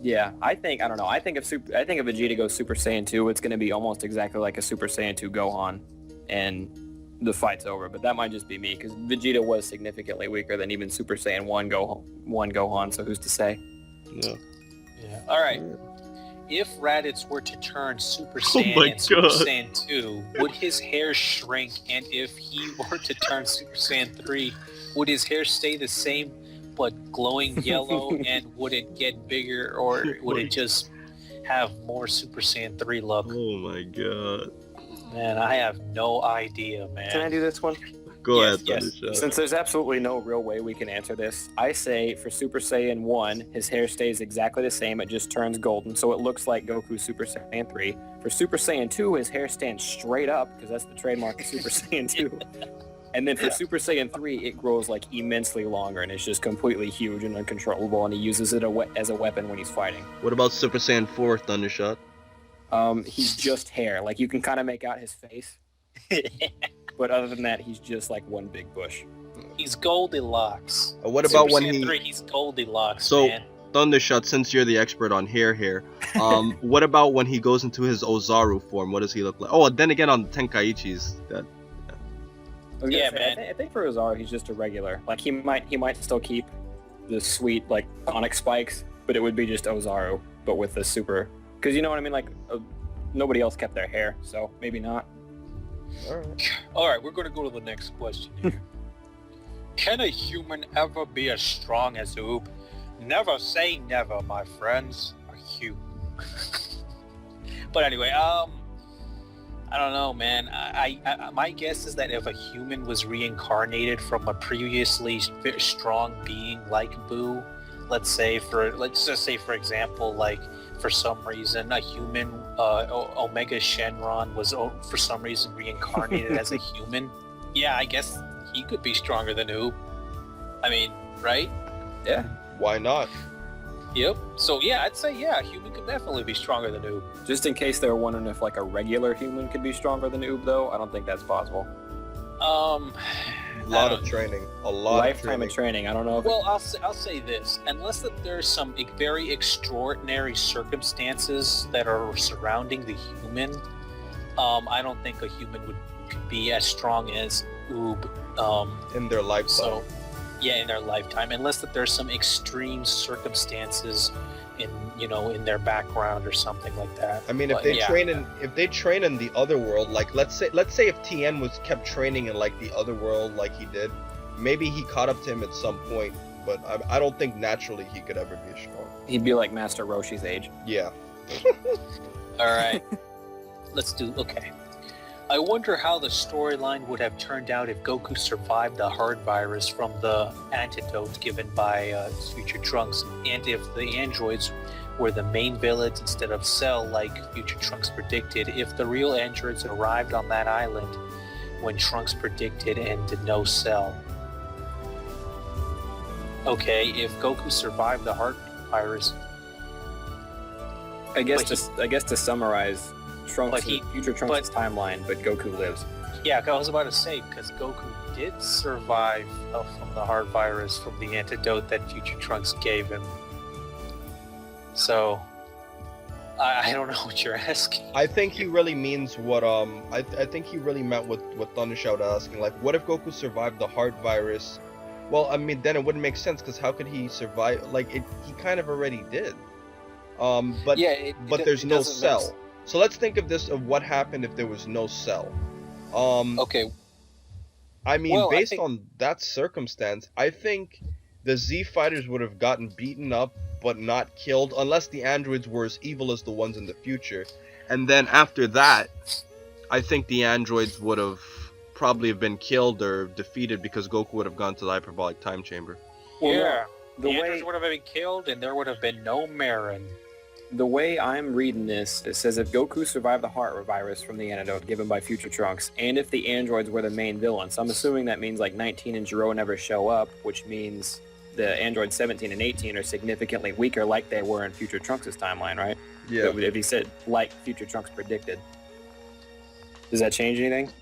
Yeah, I don't know. I think if Vegeta goes Super Saiyan 2, it's going to be almost exactly like a Super Saiyan 2 Gohan, and the fight's over. But that might just be me, because Vegeta was significantly weaker than even Super Saiyan 1 Gohan, so who's to say? Yeah. All right. If Raditz were to turn Super Saiyan and Super Saiyan 2, would his hair shrink? And if he were to turn Super Saiyan 3, would his hair stay the same but glowing yellow? And would it get bigger, or would it just have more Super Saiyan 3 look? Oh my god. Man, I have no idea, man. Can I do this one? Go ahead, yes. Since there's absolutely no real way we can answer this, I say for Super Saiyan 1, his hair stays exactly the same, it just turns golden, so it looks like Goku Super Saiyan 3. For Super Saiyan 2, his hair stands straight up, because that's the trademark of Super Saiyan 2. And then for Super Saiyan 3, it grows immensely longer, and it's just completely huge and uncontrollable, and he uses it as a weapon when he's fighting. What about Super Saiyan 4, Thundershot? He's just hair. You can kind of make out his face. But other than that, he's just one big bush. He's Goldilocks. What about Super when Saiyan 3, he's Goldilocks, so, man. Thundershot, since you're the expert on hair here, what about when he goes into his Ozaru form? What does he look like? Oh, then again on Tenkaichi's. Yeah, man. I think for Ozaru, he's just a regular. He might still keep the sweet onyx spikes, but it would be just Ozaru, but with the super. Because you know what I mean? Nobody else kept their hair, so maybe not. All right, we're going to go to the next question here. Can a human ever be as strong as Oob? Never say never, my friends. A human But anyway, I don't know, man. I my guess is that if a human was reincarnated from a previously strong being like Boo, let's just say for example, like for some reason a human Omega Shenron was for some reason reincarnated as a human. Yeah, I guess he could be stronger than Oob. I mean, right? Yeah. Why not? Yep. So yeah, I'd say yeah, a human could definitely be stronger than Oob. Just in case they were wondering if like a regular human could be stronger than Oob, though, I don't think that's possible. A lot of training. A lot Lifetime of of training. I don't know if Well, I'll say this: unless that there's some very extraordinary circumstances that are surrounding the human, I don't think a human could be as strong as Oob. in their lifetime. So, yeah, in their lifetime, unless that there's some extreme circumstances in their background or something like that. I mean, if they train in the other world, like let's say if Tien was kept training in like the other world like he did, maybe he caught up to him at some point, but I don't think naturally he could ever be strong. he'd be like Master Roshi's age. Yeah. All right, okay. I wonder how the storyline would have turned out if Goku survived the heart virus from the antidote given by Future Trunks, and if the androids were the main villains instead of Cell, like Future Trunks predicted, if the real androids arrived on that island when Trunks predicted and no Cell. Okay, if Goku survived the heart virus... I guess to summarize, But Future Trunks' timeline, but Goku lives. Yeah, I was about to say, because Goku did survive from the heart virus from the antidote that Future Trunks gave him. So, I don't know what you're asking. I think he really means what I think he really meant what Thundershot asking. Like, what if Goku survived the heart virus? Well, I mean, then it wouldn't make sense, because how could he survive? Like, he kind of already did. But there's no Cell. So let's think of what happened if there was no Cell. Okay. I mean, based on that circumstance, I think the Z fighters would have gotten beaten up but not killed, unless the androids were as evil as the ones in the future. And then after that, I think the androids would have probably been killed or defeated because Goku would have gone to the hyperbolic time chamber. Well, yeah. the androids would have been killed and there would have been no Marin. The way I'm reading this, it says if Goku survived the heart virus from the antidote given by Future Trunks, and if the androids were the main villains, I'm assuming that means like 19 and Jiro never show up, which means the androids 17 and 18 are significantly weaker like they were in Future Trunks' timeline, right? Yeah. If he said like Future Trunks predicted. Does that change anything?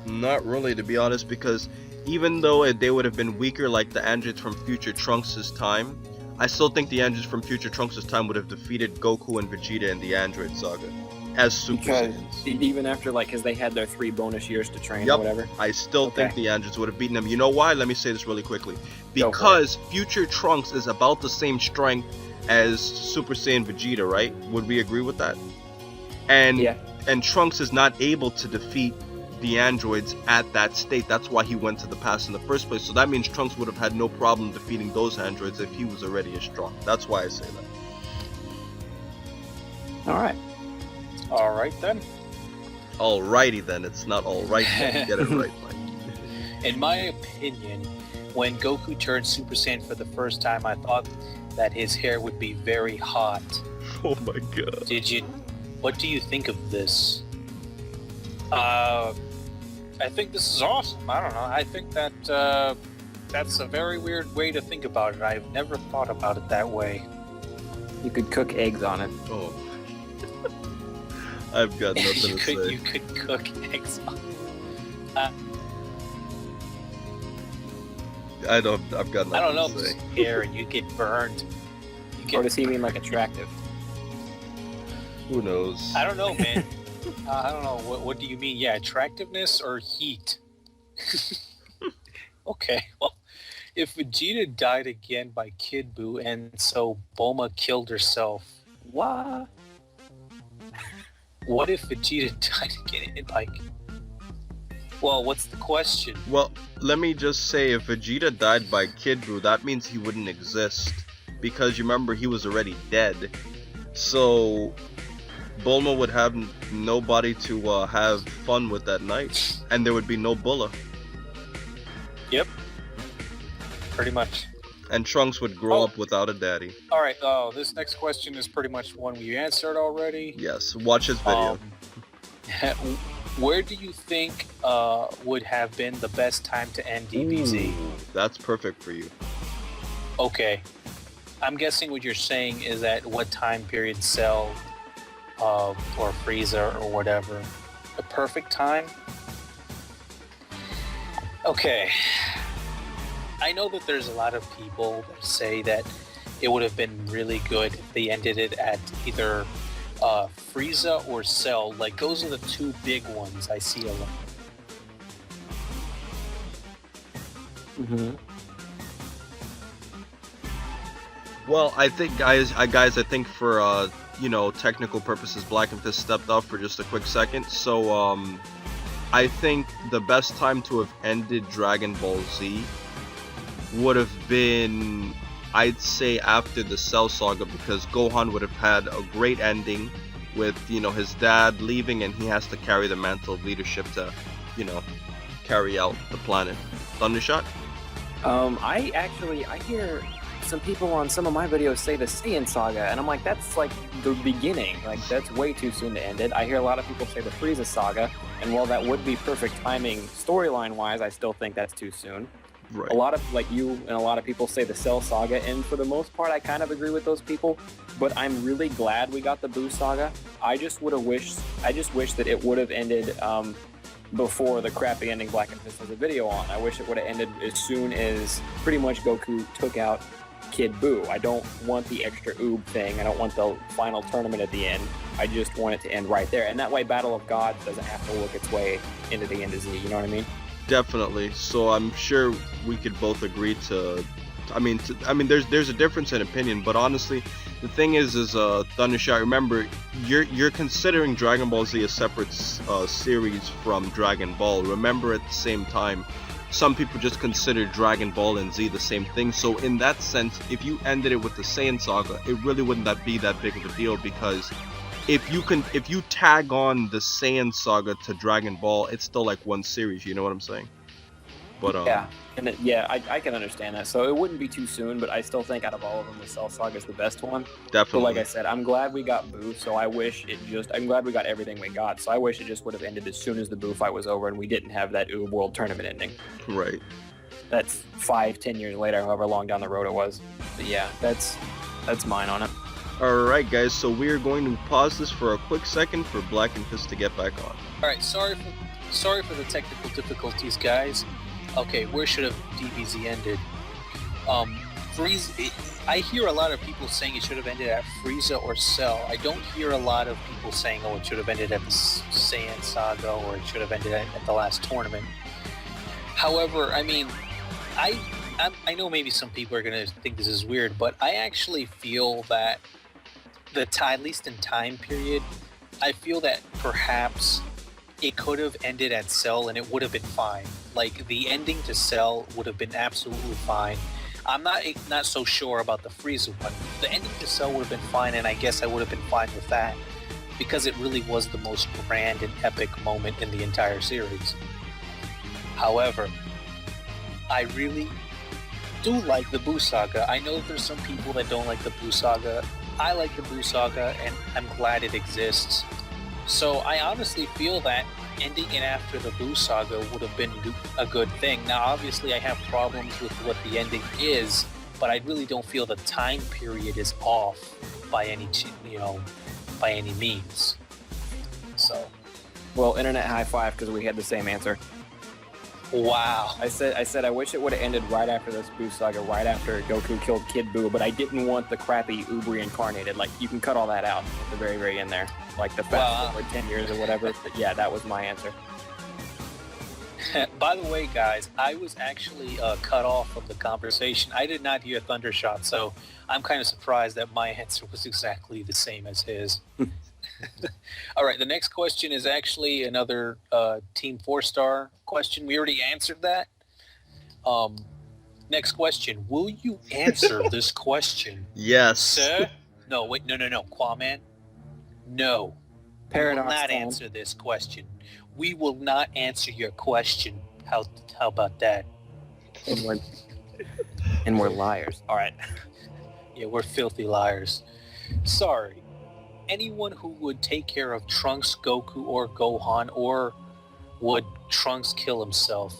Not really, to be honest, because even though they would have been weaker like the androids from Future Trunks' time, I still think the androids from Future Trunks' time would have defeated Goku and Vegeta in the Android Saga as Super Saiyans. Even after, like, because they had their 3 bonus years to train or whatever? I still think the androids would have beaten them. You know why? Let me say this really quickly. Because Future Trunks is about the same strength as Super Saiyan Vegeta, right? Would we agree with that? And Trunks is not able to defeat the androids at that state. That's why he went to the past in the first place. So that means Trunks would have had no problem defeating those androids if he was already as strong. That's why I say that. Alright then. Alrighty then. It's not alright then. Get it right, Mike. In my opinion, when Goku turned Super Saiyan for the first time, I thought that his hair would be very hot. Oh my god. What do you think of this? I think this is awesome. I don't know. I think that that's a very weird way to think about it. I've never thought about it that way. You could cook eggs on it. Oh. I've got nothing to say. You could cook eggs on I've got nothing I don't know. to say. Hair and you get burned. Or does he mean like attractive? Who knows? I don't know, man. I don't know. What do you mean? Yeah, attractiveness or heat? Okay, well, if Vegeta died again by Kid Buu and so Bulma killed herself, what if Vegeta died again by... Well, what's the question? Well, let me just say, if Vegeta died by Kid Buu, that means he wouldn't exist. Because you remember, he was already dead. So Bulma would have nobody to have fun with that night, and there would be no Bulla. Yep. Pretty much. And Trunks would grow up without a daddy. All right. This next question is pretty much one we answered already. Yes. Watch his video. Where do you think would have been the best time to end DBZ? Ooh, that's perfect for you. Okay. I'm guessing what you're saying is at what time period Cell or Frieza or whatever. The perfect time? Okay. I know that there's a lot of people that say that it would have been really good if they ended it at either Frieza or Cell. Like, those are the two big ones I see a lot. Mm-hmm. Well, I think, guys, I think for technical purposes, Blackenfist stepped up for just a quick second. So, I think the best time to have ended Dragon Ball Z would have been, I'd say, after the Cell Saga, because Gohan would have had a great ending with, his dad leaving, and he has to carry the mantle of leadership to, carry out the planet. Thundershot? I hear some people on some of my videos say the Saiyan Saga, and I'm like, that's like the beginning. Like, that's way too soon to end it. I hear a lot of people say the Frieza Saga, and while that would be perfect timing storyline-wise, I still think that's too soon. Right. A lot of, like you and a lot of people say the Cell Saga, and for the most part, I kind of agree with those people, but I'm really glad we got the Buu Saga. I just wish that it would have ended before the crappy ending Blackenfist has a video on. I wish it would have ended as soon as pretty much Goku took out Kid Buu. I don't want the extra oob thing. I don't want the final tournament at the end. I just want it to end right there. And that way Battle of Gods doesn't have to work its way into the end of Z. You know what I mean? Definitely. So I'm sure we could both agree to. There's a difference in opinion, but honestly, the thing is Thundershot. Remember, you're considering Dragon Ball Z a separate series from Dragon Ball. Remember, at the same time, some people just consider Dragon Ball and Z the same thing. So in that sense, if you ended it with the Saiyan Saga, it really wouldn't be that big of a deal, because if you tag on the Saiyan Saga to Dragon Ball, it's still like one series. You know what I'm saying? But I can understand that. So it wouldn't be too soon, but I still think out of all of them, the Cell Saga is the best one. Definitely. But like I said, I'm glad we got Buu. So I'm glad we got everything we got. So I wish it just would have ended as soon as the Buu fight was over and we didn't have that Oob World Tournament ending. Right. That's 5-10 years later, however long down the road it was. But yeah, that's mine on it. Alright guys, so we are going to pause this for a quick second for Blackenfist to get back on. Alright, sorry for the technical difficulties, guys. Okay, where should have DBZ ended? Frieza. I hear a lot of people saying it should have ended at Frieza or Cell. I don't hear a lot of people saying, it should have ended at the Saiyan Saga, or it should have ended at the last tournament. However, I know maybe some people are going to think this is weird, but I actually feel that at least in time period, I feel that perhaps it could have ended at Cell and it would have been fine. Like, the ending to Cell would have been absolutely fine. I'm not so sure about the Frieza one. The ending to Cell would have been fine, and I guess I would have been fine with that, because it really was the most grand and epic moment in the entire series. However, I really do like the Buu Saga. I know that there's some people that don't like the Buu Saga. I like the Buu Saga, and I'm glad it exists. So I honestly feel that ending it after the Buu Saga would have been a good thing. Now, obviously, I have problems with what the ending is, but I really don't feel the time period is off by any means. So, well, internet high five, because we had the same answer. Wow. I said I wish it would have ended right after this Buu Saga, right after Goku killed Kid Buu, but I didn't want the crappy Oob reincarnated. Like, you can cut all that out at the very, very end there. Like the fast forward 10 years or whatever. But yeah, that was my answer. By the way, guys, I was actually cut off from the conversation. I did not hear Thundershot, so I'm kind of surprised that my answer was exactly the same as his. All right, the next question is actually another Team 4-star question. We already answered that. Next question. Will you answer this question? Yes. Sir? No, wait, no, Qaaman. No. Paradox We will not time. answer this question. We will not answer your question. How about that? And we're liars. All right. Yeah, we're filthy liars. Sorry. Anyone who would take care of Trunks, Goku, or Gohan, or would Trunks kill himself?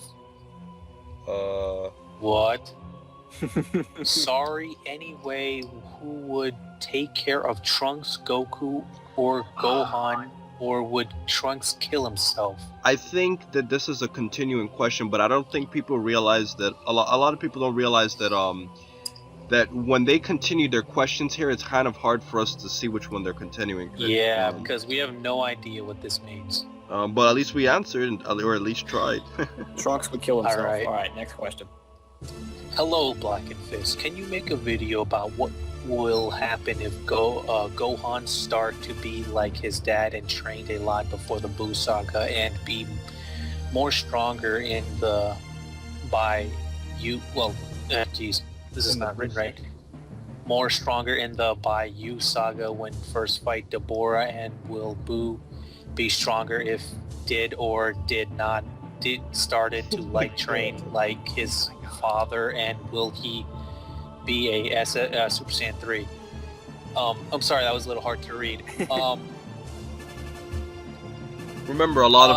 What? Sorry, anyway, who would take care of Trunks, Goku, or Gohan, or would Trunks kill himself? I think that this is a continuing question, but I don't think people realize that a lot of people don't realize that that when they continue their questions here, it's kind of hard for us to see which one they're continuing. Yeah, because we have no idea what this means. But at least we answered, or at least tried. Trunks would kill himself. All All right. right, next question. Hello, Blackenfist. Can you make a video about what will happen if Gohan start to be like his dad and trained a lot before the Buu Saga and be more stronger in the this is not written right. More stronger in the Buu Saga when first fight Deborah, and will Buu be stronger if did started to like train like his father, and will he be a Super Saiyan 3? I'm sorry, that was a little hard to read. Remember, a lot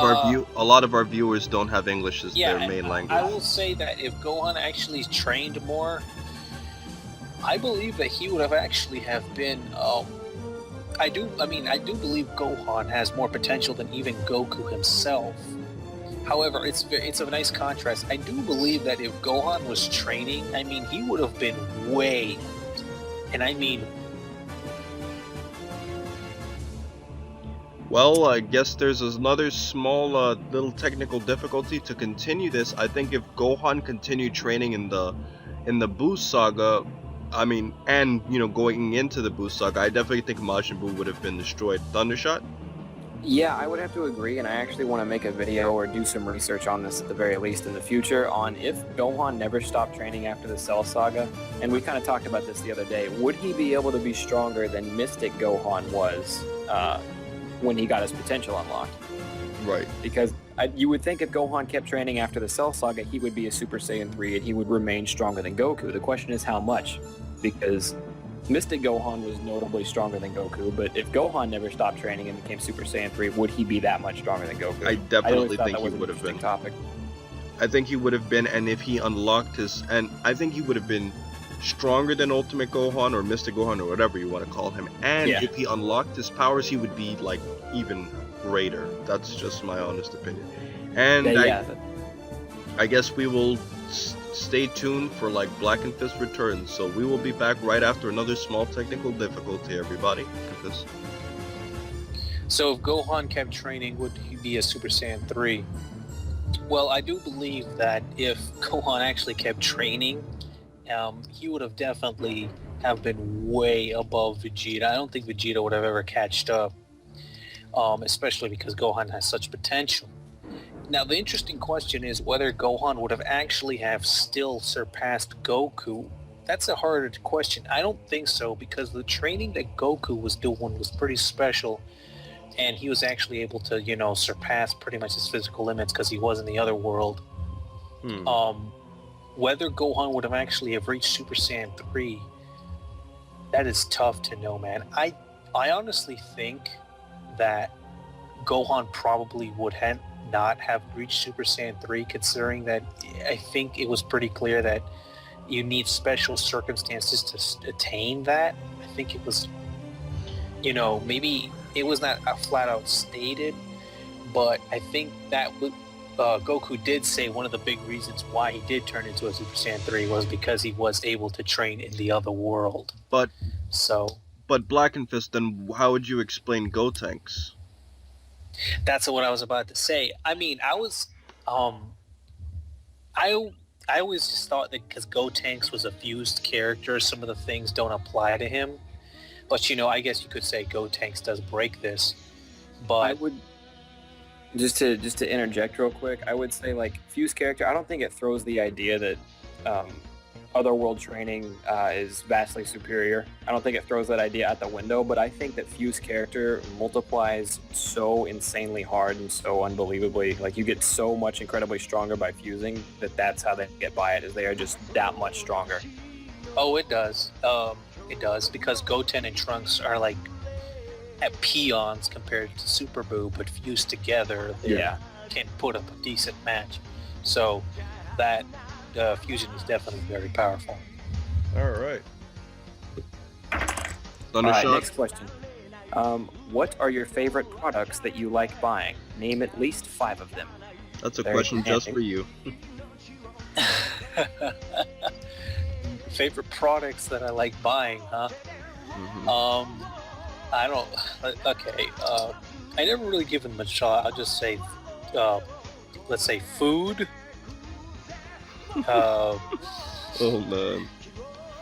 of our viewers don't have English as their main language. I will say that if Gohan actually trained more, I believe that he would have actually have been. I do believe Gohan has more potential than even Goku himself. However, it's a nice contrast. I do believe that if Gohan was training, I mean, he would have been way, and I mean. Well, I guess there's another small little technical difficulty to continue this. I think if Gohan continued training in the Buu Saga, I mean, and going into the Buu Saga, I definitely think Majin Buu would have been destroyed. Thundershot? Yeah, I would have to agree, and I actually want to make a video or do some research on this at the very least in the future on if Gohan never stopped training after the Cell Saga, and we kind of talked about this the other day, would he be able to be stronger than Mystic Gohan was when he got his potential unlocked? Right. Because you would think if Gohan kept training after the Cell Saga, he would be a Super Saiyan 3 and he would remain stronger than Goku. The question is how much, because Mystic Gohan was notably stronger than Goku, but if Gohan never stopped training and became Super Saiyan 3, would he be that much stronger than Goku? I definitely think he was would have been. Topic. I think he would have been, and if he unlocked I think he would have been stronger than Ultimate Gohan or Mystic Gohan or whatever you want to call him, and if he unlocked his powers, he would be like even greater. That's just my honest opinion. And I guess we will stay tuned for like Blackenfist returns, so we will be back right after another small technical difficulty, everybody. So if Gohan kept training, would he be a Super Saiyan 3? Well, I do believe that if Gohan actually kept training, he would have definitely have been way above Vegeta. I don't think Vegeta would have ever catched up, especially because Gohan has such potential. Now, the interesting question is whether Gohan would have actually have still surpassed Goku. That's a harder question. I don't think so, because the training that Goku was doing was pretty special, and he was actually able to, surpass pretty much his physical limits because he was in the other world. Whether Gohan would have actually have reached Super Saiyan 3, that is tough to know, man. I honestly think that Gohan probably would not have reached Super Saiyan 3, considering that I think it was pretty clear that you need special circumstances to attain that. I think it was, maybe it was not flat out stated, but I think that Goku did say one of the big reasons why he did turn into a Super Saiyan 3 was because he was able to train in the other world. But Blackenfist, then how would you explain Gotenks? That's what I was about to say. I mean, I always just thought that because Gotenks was a fused character, some of the things don't apply to him. But I guess you could say Gotenks does break this. But I would just to interject real quick. I would say like fused character. I don't think it throws the idea that otherworld training is vastly superior. I don't think it throws that idea out the window, but I think that Fuse character multiplies so insanely hard and so unbelievably. Like, you get so much incredibly stronger by fusing that's how they get by it, is they are just that much stronger. Oh, it does. It does, because Goten and Trunks are like at peons compared to Super Buu, but fused together, they can put up a decent match. So that fusion is definitely very powerful. All right. All Thundershot. right, next question. What are your favorite products that you like buying? Name at least 5 of them. That's a Very question just for you. Favorite products that I like buying, huh? Mm-hmm. I don't. Okay. I never really give them a shot. I'll just say, let's say food. Oh man.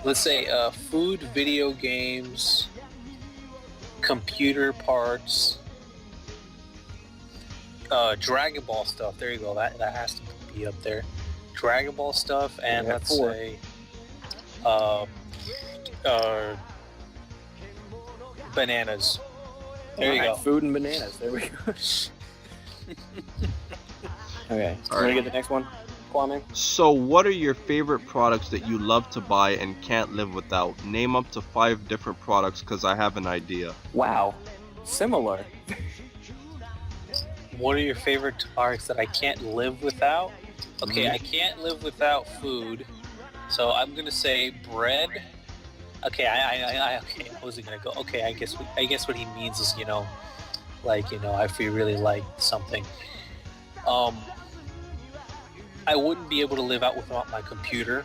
Let's say food, video games, computer parts, Dragon Ball stuff. There you go. That has to be up there. Dragon Ball stuff, and Yeah, let's 4. say bananas. There you All right, go. Food and bananas. There we go. Okay. All You right. want to get the next one, Kwame? So, what are your favorite products that you love to buy and can't live without? Name up to 5 different products, because I have an idea. Wow. Similar. What are your favorite products that I can't live without? Okay, I can't live without food, so I'm gonna say bread. Okay, okay, I wasn't gonna go. Okay, I guess what he means is, like, if you really like something. I wouldn't be able to live out without my computer.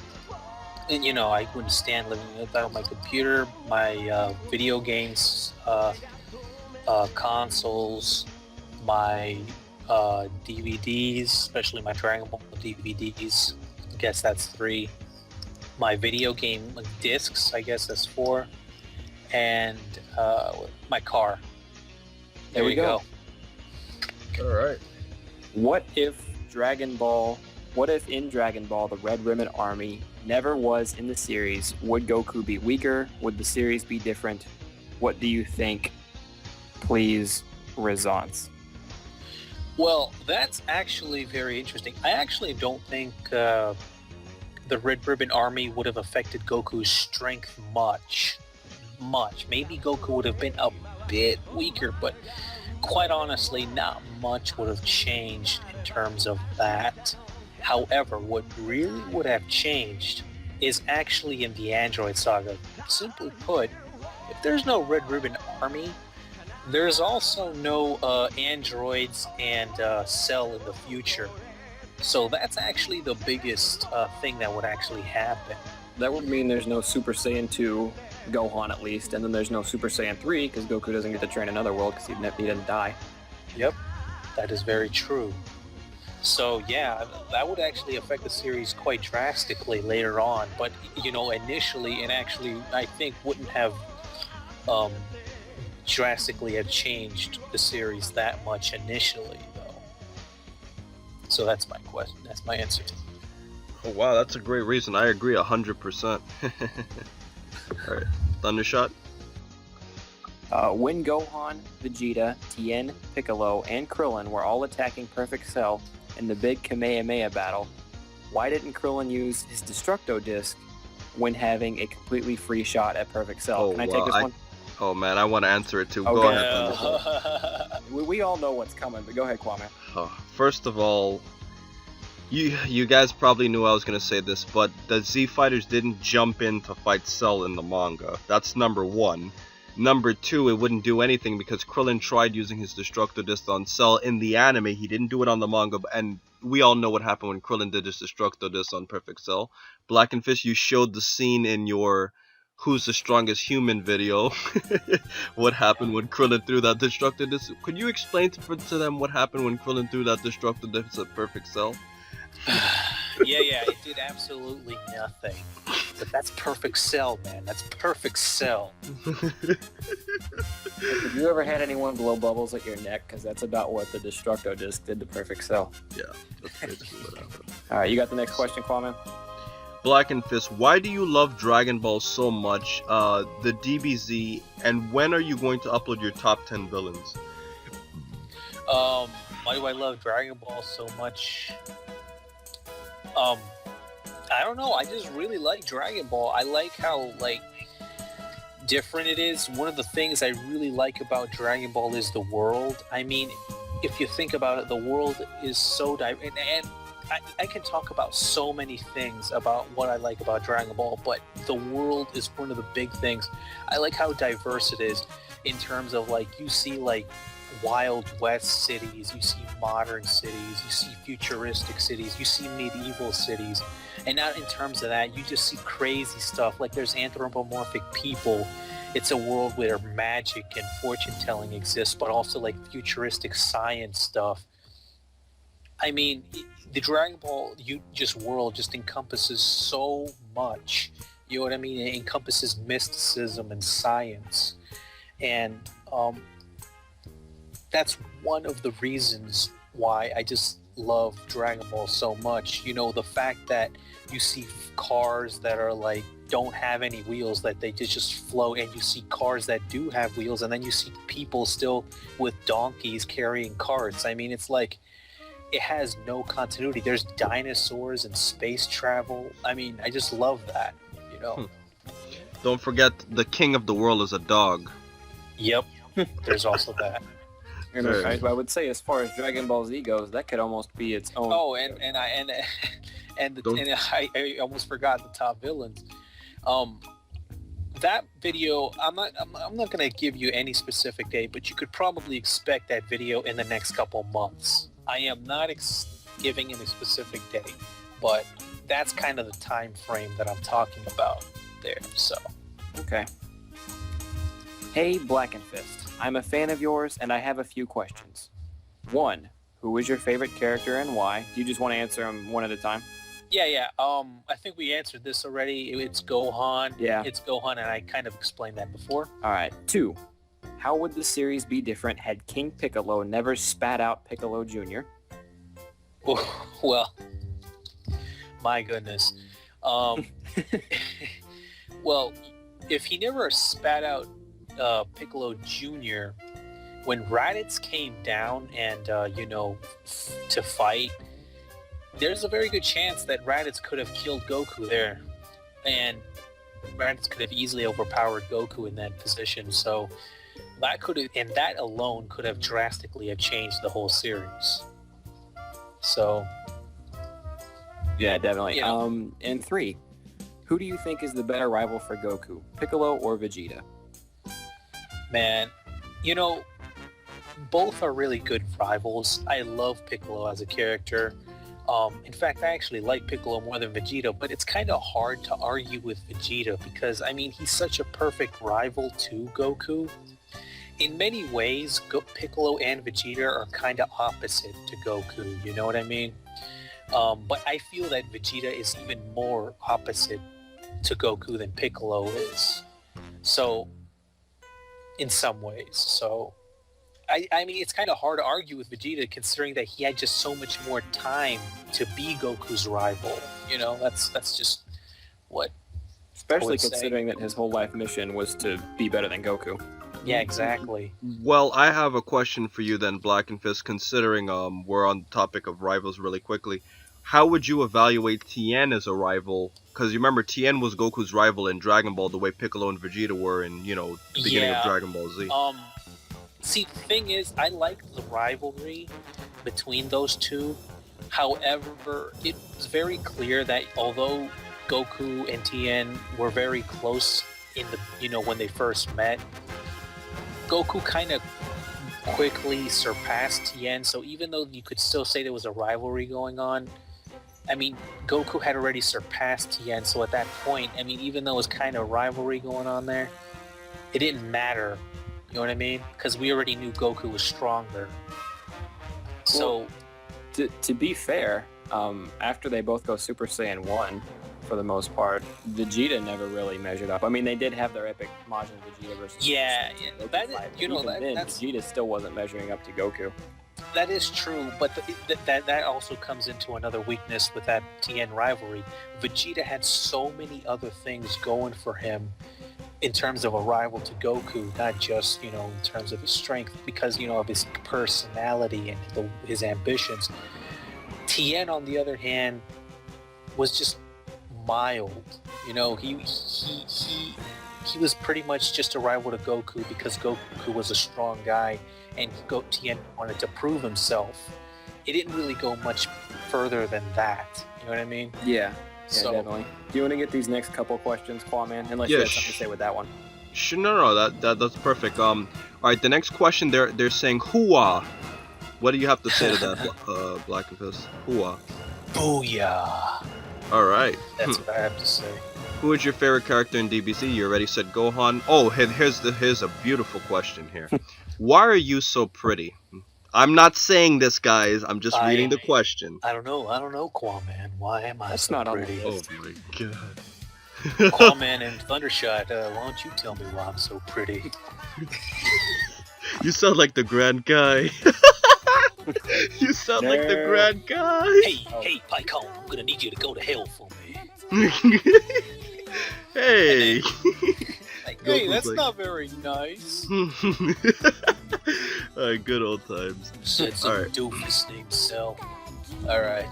And, I wouldn't stand living without my computer, my video games, consoles, my DVDs, especially my Dragon Ball DVDs. I guess that's 3. My video game discs, I guess that's 4. And my car. There we we go. All right. What if in Dragon Ball the Red Ribbon Army never was in the series? Would Goku be weaker? Would the series be different? What do you think? Please, response. Well, that's actually very interesting. I actually don't think the Red Ribbon Army would have affected Goku's strength much. Maybe Goku would have been a bit weaker, but quite honestly, not much would have changed in terms of that. However, what really would have changed is actually in the Android Saga. Simply put, if there's no Red Ribbon Army, there's also no androids and Cell in the future. So that's actually the biggest thing that would actually happen. That would mean there's no Super Saiyan 2, Gohan at least, and then there's no Super Saiyan 3 because Goku doesn't get to train another world because he didn't die. Yep, that is very true. So yeah, that would actually affect the series quite drastically later on. But initially, and actually, I think wouldn't have drastically have changed the series that much initially, though. So that's my question. That's my answer. Oh wow, that's a great reason. I agree 100%. All right, Thundershot. When Gohan, Vegeta, Tien, Piccolo, and Krillin were all attacking Perfect Cell in the big Kamehameha battle, why didn't Krillin use his Destructo Disc when having a completely free shot at Perfect Cell? Oh, Can I take this one? Oh man, I want to answer it too. Go Okay. ahead, Thundershot. We all know what's coming, but go ahead, Kwame. First of all, you guys probably knew I was gonna say this, but the Z Fighters didn't jump in to fight Cell in the manga. That's number 1. Number 2, it wouldn't do anything because Krillin tried using his Destructo Disc on Cell in the anime. He didn't do it on the manga, and we all know what happened when Krillin did his Destructo Disc on Perfect Cell. Blackenfist, you showed the scene in your Who's the Strongest Human video. What happened when Krillin threw that Destructo Disc? Could you explain to them what happened when Krillin threw that Destructo Disc at Perfect Cell? Yeah, it did absolutely nothing. But that's Perfect Cell, man. That's Perfect Cell. Have you ever had anyone blow bubbles at your neck? Because that's about what the Destructo Disc did to Perfect Cell. Yeah, that's basically what happened. All right, you got the next question, Kwame? Blackenfist, why do you love Dragon Ball so much, the DBZ, and when are you going to upload your top 10 villains? Why do I love Dragon Ball so much? I don't know. I just really like Dragon Ball. I like how like different it is. One of the things I really like about Dragon Ball is the world. I mean, if you think about it, the world is so diverse, and I can talk about so many things about what I like about Dragon Ball, but the world is one of the big things. I like how diverse it is in terms of like you see like Wild West cities, you see modern cities, you see futuristic cities, you see medieval cities, and not in terms of that, you just see crazy stuff like there's anthropomorphic people. It's a world where magic and fortune telling exists, but also like futuristic science stuff. I mean, the Dragon Ball world just encompasses so much. You know what I mean? It encompasses mysticism and science, and that's one of the reasons why I just love Dragon Ball so much. You know, the fact that you see cars that are like don't have any wheels, that they just float, and you see cars that do have wheels, and then you see people still with donkeys carrying carts. I mean, it's like it has no continuity. There's dinosaurs and space travel. I mean, I just love that, you know. Don't forget, the king of the world is a dog. Yep, there's also that. And I would say, as far as Dragon Ball Z goes, that could almost be its own. Oh, and I almost forgot the top villains. That video, I'm not gonna give you any specific date, but you could probably expect that video in the next couple months. I am not giving any specific date, but that's kind of the time frame that I'm talking about there. So, okay. Hey, Blackenfist. I'm a fan of yours, and I have a few questions. 1. Who is your favorite character and why? Do you just want to answer them one at a time? Yeah. I think we answered this already. It's Gohan. Yeah. It's Gohan, and I kind of explained that before. All right. 2. How would the series be different had King Piccolo never spat out Piccolo Jr.? Well, my goodness. Well, if he never spat out Piccolo Jr., when Raditz came down and to fight, there's a very good chance that Raditz could have killed Goku there, and Raditz could have easily overpowered Goku in that position. So that that alone could have drastically changed the whole series. So yeah, definitely. You know. And 3, who do you think is the better rival for Goku, Piccolo or Vegeta? Man, both are really good rivals. I love Piccolo as a character. In fact, I actually like Piccolo more than Vegeta, but it's kind of hard to argue with Vegeta because, I mean, he's such a perfect rival to Goku. In many ways, Piccolo and Vegeta are kind of opposite to Goku, you know what I mean? But I feel that Vegeta is even more opposite to Goku than Piccolo is. So, in some ways. So, I mean, it's kind of hard to argue with Vegeta considering that he had just so much more time to be Goku's rival. You know, that's just what. Especially considering that his whole life mission was to be better than Goku. Yeah, exactly. Well, I have a question for you then, Blackenfist, considering we're on the topic of rivals really quickly. How would you evaluate Tien as a rival? Because you remember, Tien was Goku's rival in Dragon Ball the way Piccolo and Vegeta were in, the beginning of Dragon Ball Z. See, the thing is, I like the rivalry between those two. However, it was very clear that although Goku and Tien were very close in the, when they first met, Goku kind of quickly surpassed Tien. So even though you could still say there was a rivalry going on, I mean, Goku had already surpassed Tien. So at that point, I mean, even though it was kind of rivalry going on there, it didn't matter. You know what I mean? Because we already knew Goku was stronger. So, well, to be fair, after they both go Super Saiyan 1, for the most part, Vegeta never really measured up. I mean, they did have their epic Majin Vegeta versus. Yeah, that's Vegeta still wasn't measuring up to Goku. That is true, but that also comes into another weakness with that Tien rivalry. Vegeta had so many other things going for him in terms of a rival to Goku, not just, in terms of his strength, because, of his personality and his ambitions. Tien, on the other hand, was just mild. He was pretty much just a rival to Goku because Goku was a strong guy and Tien wanted to prove himself. It didn't really go much further than that. You know what I mean? Yeah, So, definitely. Do you want to get these next couple questions, Qaaman? Unless you have something to say with that one. No, that's perfect. All right, the next question, they're saying "Hooah." What do you have to say to that, Blackenfist? Hooah. booyah! All right. That's what I have to say. Who is your favorite character in DBZ? You already said Gohan. Oh, here's a beautiful question here. Why are you so pretty? I'm not saying this, guys. I'm just reading the question. I don't know, Qaaman. Why am I That's so not on the pretty? list. Oh my god. Qaaman and Thundershot, why don't you tell me why I'm so pretty? You sound like the grand guy. You sound like the grand guy. Hey, Pycon, I'm gonna need you to go to hell for me. Hey. Like, Goku's hey, that's like- not very nice. Alright, good old times. Said some Alright. doofus named Cell. Alright.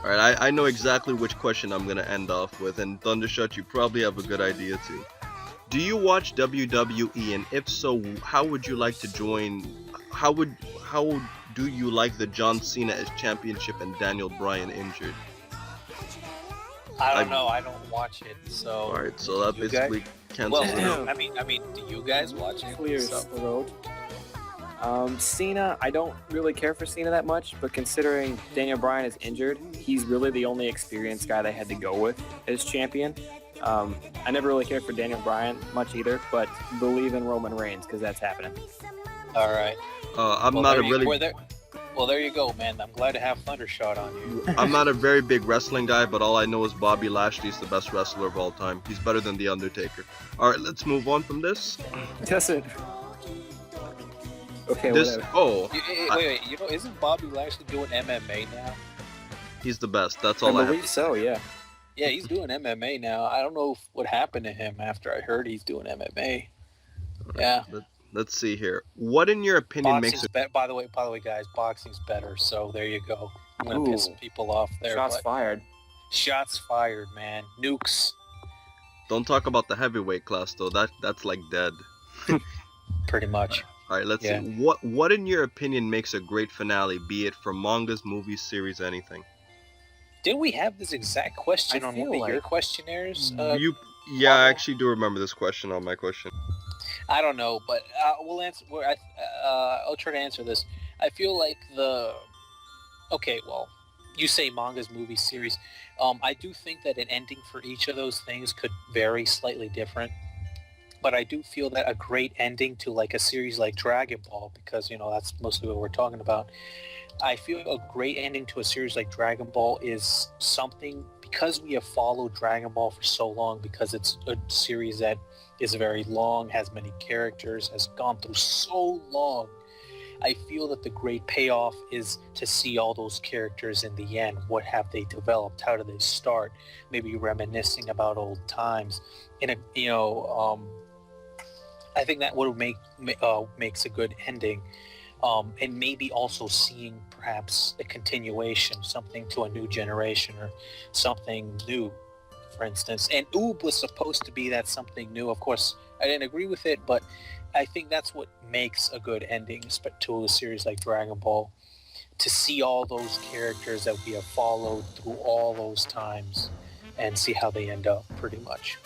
Alright, I know exactly which question I'm gonna end off with, and Thundershot, you probably have a good idea too. Do you watch WWE, and if so, how would you like to join? How do you like the John Cena as championship and Daniel Bryan injured? I don't know. I don't watch it, so. Alright, so that You basically cancels it out. Well, I mean, do you guys watch it? Clears So- the road. Cena, I don't really care for Cena that much, but considering Daniel Bryan is injured, he's really the only experienced guy they had to go with as champion. I never really cared for Daniel Bryan much either, but believe in Roman Reigns because that's happening. All right. I'm Well, not a there you- really, well, there you go, man. I'm glad to have Thundershot on you. I'm not a very big wrestling guy, but all I know is Bobby Lashley's the best wrestler of all time. He's better than The Undertaker. Alright, let's move on from this. Doesn't. Okay, This, whatever. oh, Wait. Isn't Bobby Lashley doing MMA now? he's the best. That's all I I have believe to so, yeah. Yeah, he's doing MMA now. I don't know what happened to him after I heard he's doing MMA. Yeah. Let's see here. What, in your opinion, makes Boxing's a... by the way, guys, boxing's better. So there you go. I'm gonna piss Ooh. people off there. Shots but fired. shots fired, man. Nukes, Don't talk about the heavyweight class, though. That's like dead. pretty much. Alright, let's Yeah. see. What, in your opinion, makes a great finale, be it from mangas, movies, series, anything? Didn't we have this exact question I on feel one of your like- questionnaires? Yeah, I Marvel? actually do remember this question on my question. I don't know, but we'll answer. I'll try to answer this. I feel like okay, well, you say mangas, movies, series. I do think that an ending for each of those things could vary slightly different. But I do feel that a great ending to like a series like Dragon Ball, because that's mostly what we're talking about. I feel a great ending to a series like Dragon Ball is something, because we have followed Dragon Ball for so long, because it's a series that is very long, has many characters, has gone through so long. I feel that the great payoff is to see all those characters in the end. What have they developed? How do they start? Maybe reminiscing about old times. I think that would makes a good ending. And maybe also seeing perhaps a continuation, something to a new generation or something new, for instance. And Oob was supposed to be that something new. Of course, I didn't agree with it, but I think that's what makes a good ending to a series like Dragon Ball. To see all those characters that we have followed through all those times and see how they end up, pretty much.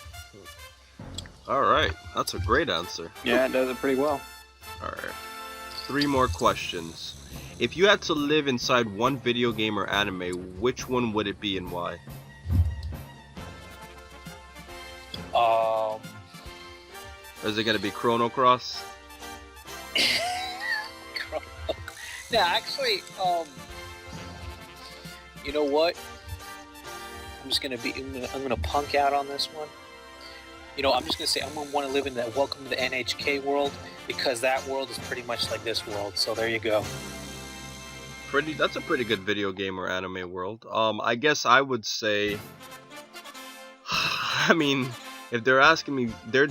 Alright, that's a great answer. Yeah, it does it pretty well. Alright. 3 more questions. If you had to live inside one video game or anime, which one would it be and why? Is it gonna be Chrono Cross? Yeah, actually, you know what? I'm gonna punk out on this one. I'm just gonna say I'm gonna want to live in that Welcome to the NHK world, because that world is pretty much like this world. So there you go. a pretty good video game or anime world. I guess I would say, I mean, if they're asking me, they're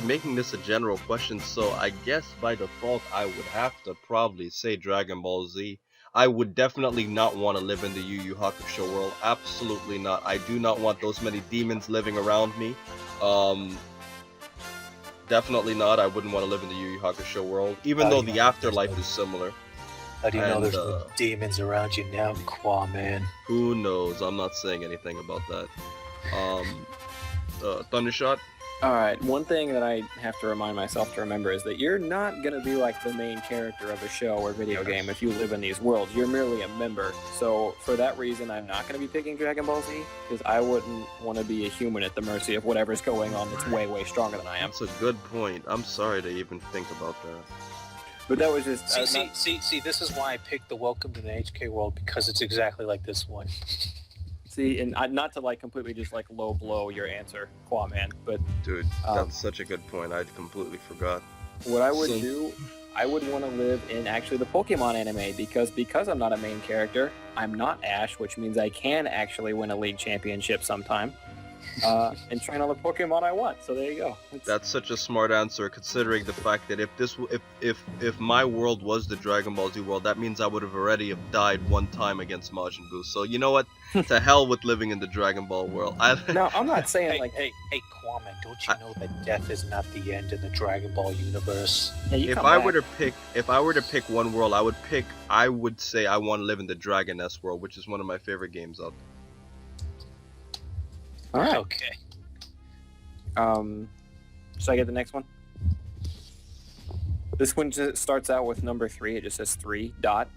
making this a general question, so I guess by default I would have to probably say Dragon Ball Z. I would definitely not want to live in the Yu Yu Hakusho world. Absolutely not. I do not want those many demons living around me. Definitely not. I wouldn't want to live in the Yu Yu Hakusho world, even though the afterlife is similar. How do you know there's no demons around you now, Qaaman? Who knows? I'm not saying anything about that. Thundershot? Alright, one thing that I have to remind myself to remember is that you're not going to be like the main character of a show or video game if you live in these worlds. You're merely a member. So for that reason, I'm not going to be picking Dragon Ball Z, because I wouldn't want to be a human at the mercy of whatever's going on that's way, way stronger than I am. That's a good point. I'm sorry to even think about that. But that was just... See, this is why I picked the Welcome to the HK world, because it's exactly like this one. See, and not to like completely just like low blow your answer, Qaaman, but dude, that's such a good point. I completely forgot. What I would do, I would want to live in actually the Pokemon anime, because I'm not a main character. I'm not Ash, which means I can actually win a league championship sometime, and train all the Pokemon I want. So there you go. That's such a smart answer, considering the fact that if my world was the Dragon Ball Z world, that means I would have already died one time against Majin Buu. So you know what? To hell with living in the Dragon Ball world. No, I'm not saying hey, Qaaman, don't you know that death is not the end in the Dragon Ball universe? If I were to pick one world, I would say I want to live in the Dragon S world, which is one of my favorite games out there. All right. Okay. Should I get the next one? This one just starts out with number 3. It just says 3 dot.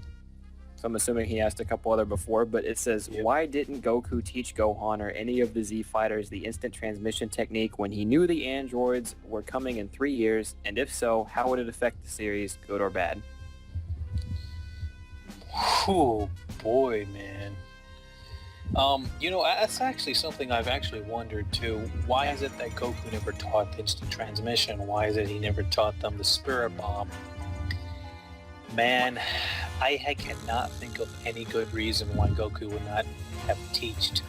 So I'm assuming he asked a couple other before, but it says, why didn't Goku teach Gohan or any of the Z fighters the instant transmission technique when he knew the androids were coming in 3 years? And if so, how would it affect the series, good or bad? Oh boy, man. That's actually something I've actually wondered too. Why is it that Goku never taught instant transmission? Why is it he never taught them the Spirit Bomb? Man, I cannot think of any good reason why Goku would not have taught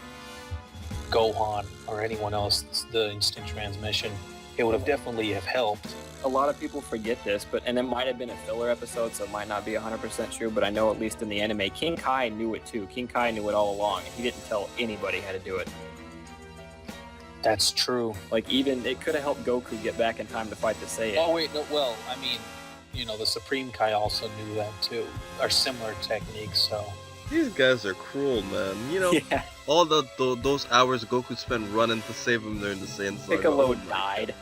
Gohan or anyone else the instant transmission. It would have definitely have helped. A lot of people forget this, and it might have been a filler episode, so it might not be 100% true, but I know at least in the anime, King Kai knew it too. King Kai knew it all along, and he didn't tell anybody how to do it. That's true. Like, even, it could have helped Goku get back in time to fight the Saiyan. Oh, wait, no, well, I mean, the Supreme Kai also knew that too, or similar techniques, so... These guys are cruel, man. Yeah. All those hours Goku spent running to save him during the Saiyan Saga. Piccolo died.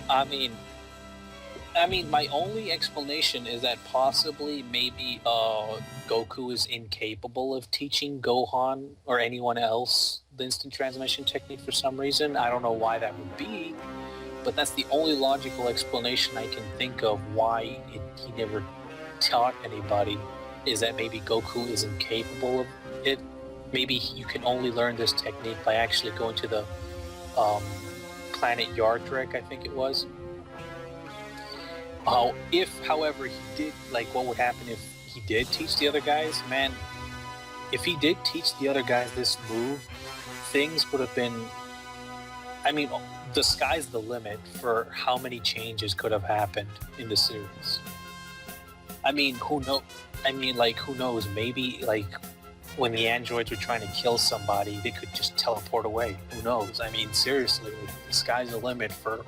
I mean, my only explanation is that possibly maybe Goku is incapable of teaching Gohan or anyone else the instant transmission technique for some reason. I don't know why that would be, but that's the only logical explanation I can think of why he never taught anybody, is that maybe Goku is incapable of it. Maybe you can only learn this technique by actually going to the planet Yardrek, I think it was. If, however, he did, what would happen if he did teach the other guys? Man, if he did teach the other guys this move, things would have been... I mean, the sky's the limit for how many changes could have happened in the series. I mean, who knows? Maybe, when the androids were trying to kill somebody, they could just teleport away. Who knows? I mean, seriously, the sky's the limit for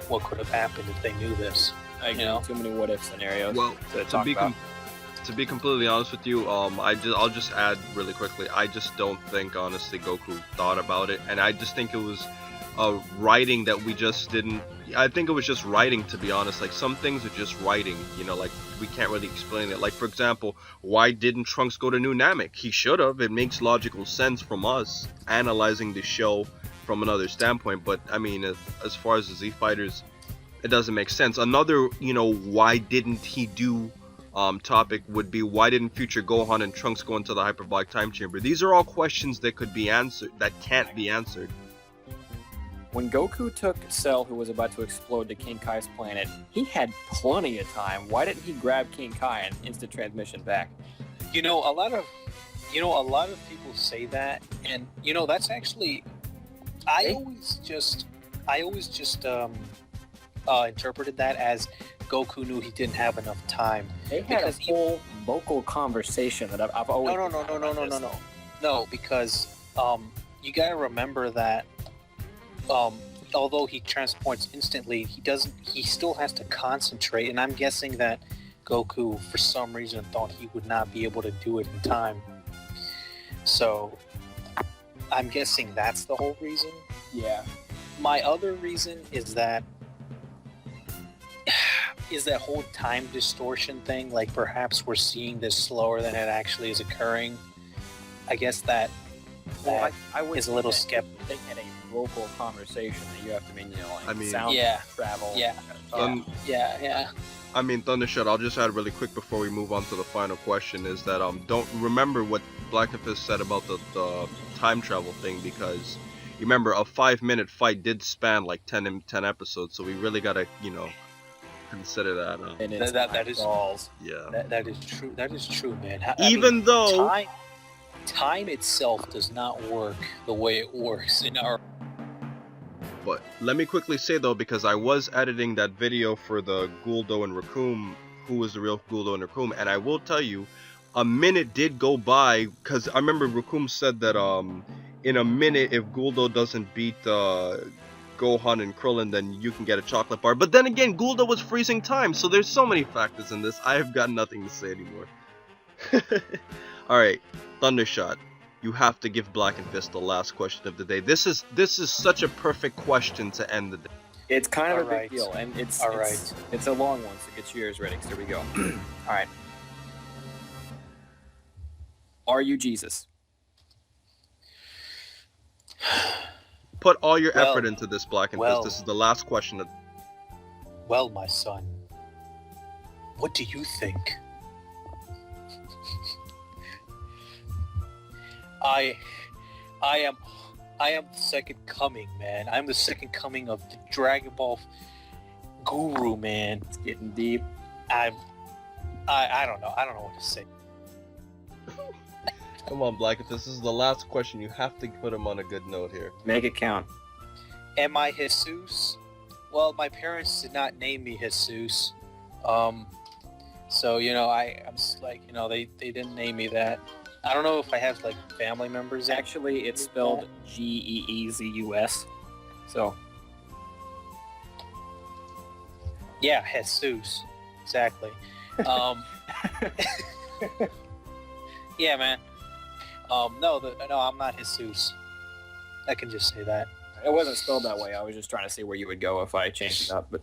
what could have happened if they knew this. Too many what-if scenarios. Well, to talk about. To be completely honest with you, I'll just add really quickly. I just don't think, honestly, Goku thought about it, and I just think it was writing that we just didn't. I think it was just writing, to be honest. Some things are just writing, we can't really explain it. For example, why didn't Trunks go to New Namek? He should have. It makes logical sense from us analyzing the show from another standpoint, but I mean, as far as the Z Fighters, it doesn't make sense. Another, why didn't he do topic would be, why didn't future Gohan and Trunks go into the hyperbolic time chamber? These are all questions that could be answered, that can't be answered. When Goku took Cell, who was about to explode to King Kai's planet, he had plenty of time. Why didn't he grab King Kai and instant transmission back? You know, a lot of people say that, and you know, that's actually, I always just interpreted that as Goku knew he didn't have enough time. They had a whole vocal conversation that I've always no, because you gotta remember that although he transports instantly, he still has to concentrate, and I'm guessing that Goku for some reason thought he would not be able to do it in time. So I'm guessing that's the whole reason. Yeah. My other reason is that whole time distortion thing. Like perhaps we're seeing this slower than it actually is occurring. I guess that I would is a little skeptical. They had a vocal conversation that you have to mean, you know, like sound travel. Yeah. I mean, Thundershot, I'll just add really quick before we move on to the final question is that don't remember what Blackenfist said about the time travel thing, because you remember a 5-minute fight did span like 10 episodes, so we really gotta, you know, consider that. And that is balls. Yeah. That is true. That is true, man. Even though time itself does not work the way it works in our. But let me quickly say though, because I was editing that video for the Guldo and Recoome, who was the real Guldo and Recoome, and I will tell you, a minute did go by, because I remember Recoome said that in a minute, if Guldo doesn't beat Gohan and Krillin, then you can get a chocolate bar. But then again, Guldo was freezing time, so there's so many factors in this. I have got nothing to say anymore. Alright, Thundershot, you have to give Blackenfist the last question of the day. This is such a perfect question to end the day. It's kind of a big deal, and it's a long one, so get your ears ready, because here we go. Alright. Are you Jesus? Put all your effort into this, Blackenfist. This is the last question. Well, my son, what do you think? I am the second coming, man. I'm the second coming of the Dragon Ball guru, man. It's getting deep. I don't know. I don't know what to say. Come on, Blackenfist. This is the last question. You have to put him on a good note here. Make it count. Am I Jesus? Well, my parents did not name me Jesus. So, you know, I'm like, you know, they didn't name me that. I don't know if I have, like, family members. Actually, it's spelled Geezus. So. Yeah, Jesus. Exactly. Yeah, man. No, I'm not Jesus. I can just say that. It wasn't spelled that way. I was just trying to see where you would go if I changed it up. But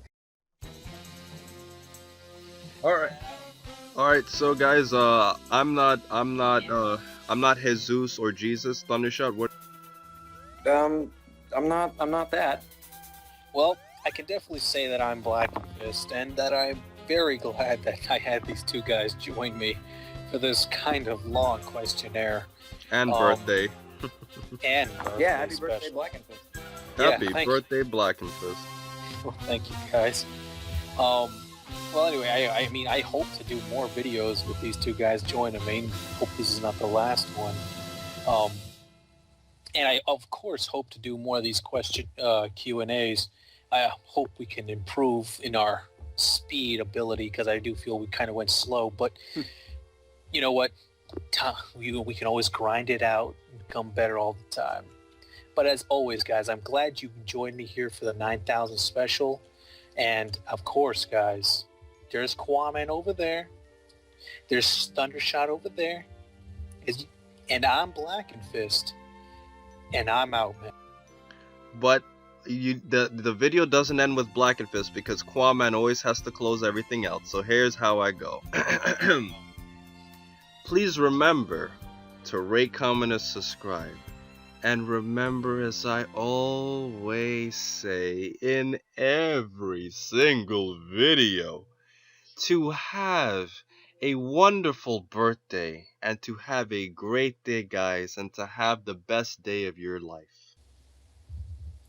all right. So guys, I'm not Jesus or Jesus. Thundershot, what? I'm not that. Well, I can definitely say that I'm Blackenfist, and that I'm very glad that I had these two guys join me for this kind of long questionnaire. And birthday. And birthday. Yeah, happy birthday, Blackenfist. Happy birthday, Blackenfist. Well, thank you, guys. Well, anyway, I mean, I hope to do more videos with these two guys joining me. Hope this is not the last one. And I, of course, hope to do more of these Q&As. I hope we can improve in our speed ability, because I do feel we kind of went slow. But you know what? We can always grind it out and become better all the time. But as always, guys, I'm glad you joined me here for the 9,000 special. And of course, guys, there's Qaaman over there. There's Thundershot over there. And I'm Blackenfist. And I'm out, man. But the video doesn't end with Blackenfist, because Qaaman always has to close everything out. So here's how I go. Please remember to rate, comment, and subscribe. And remember, as I always say in every single video, to have a wonderful birthday, and to have a great day, guys, and to have the best day of your life.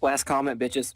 Last comment, bitches.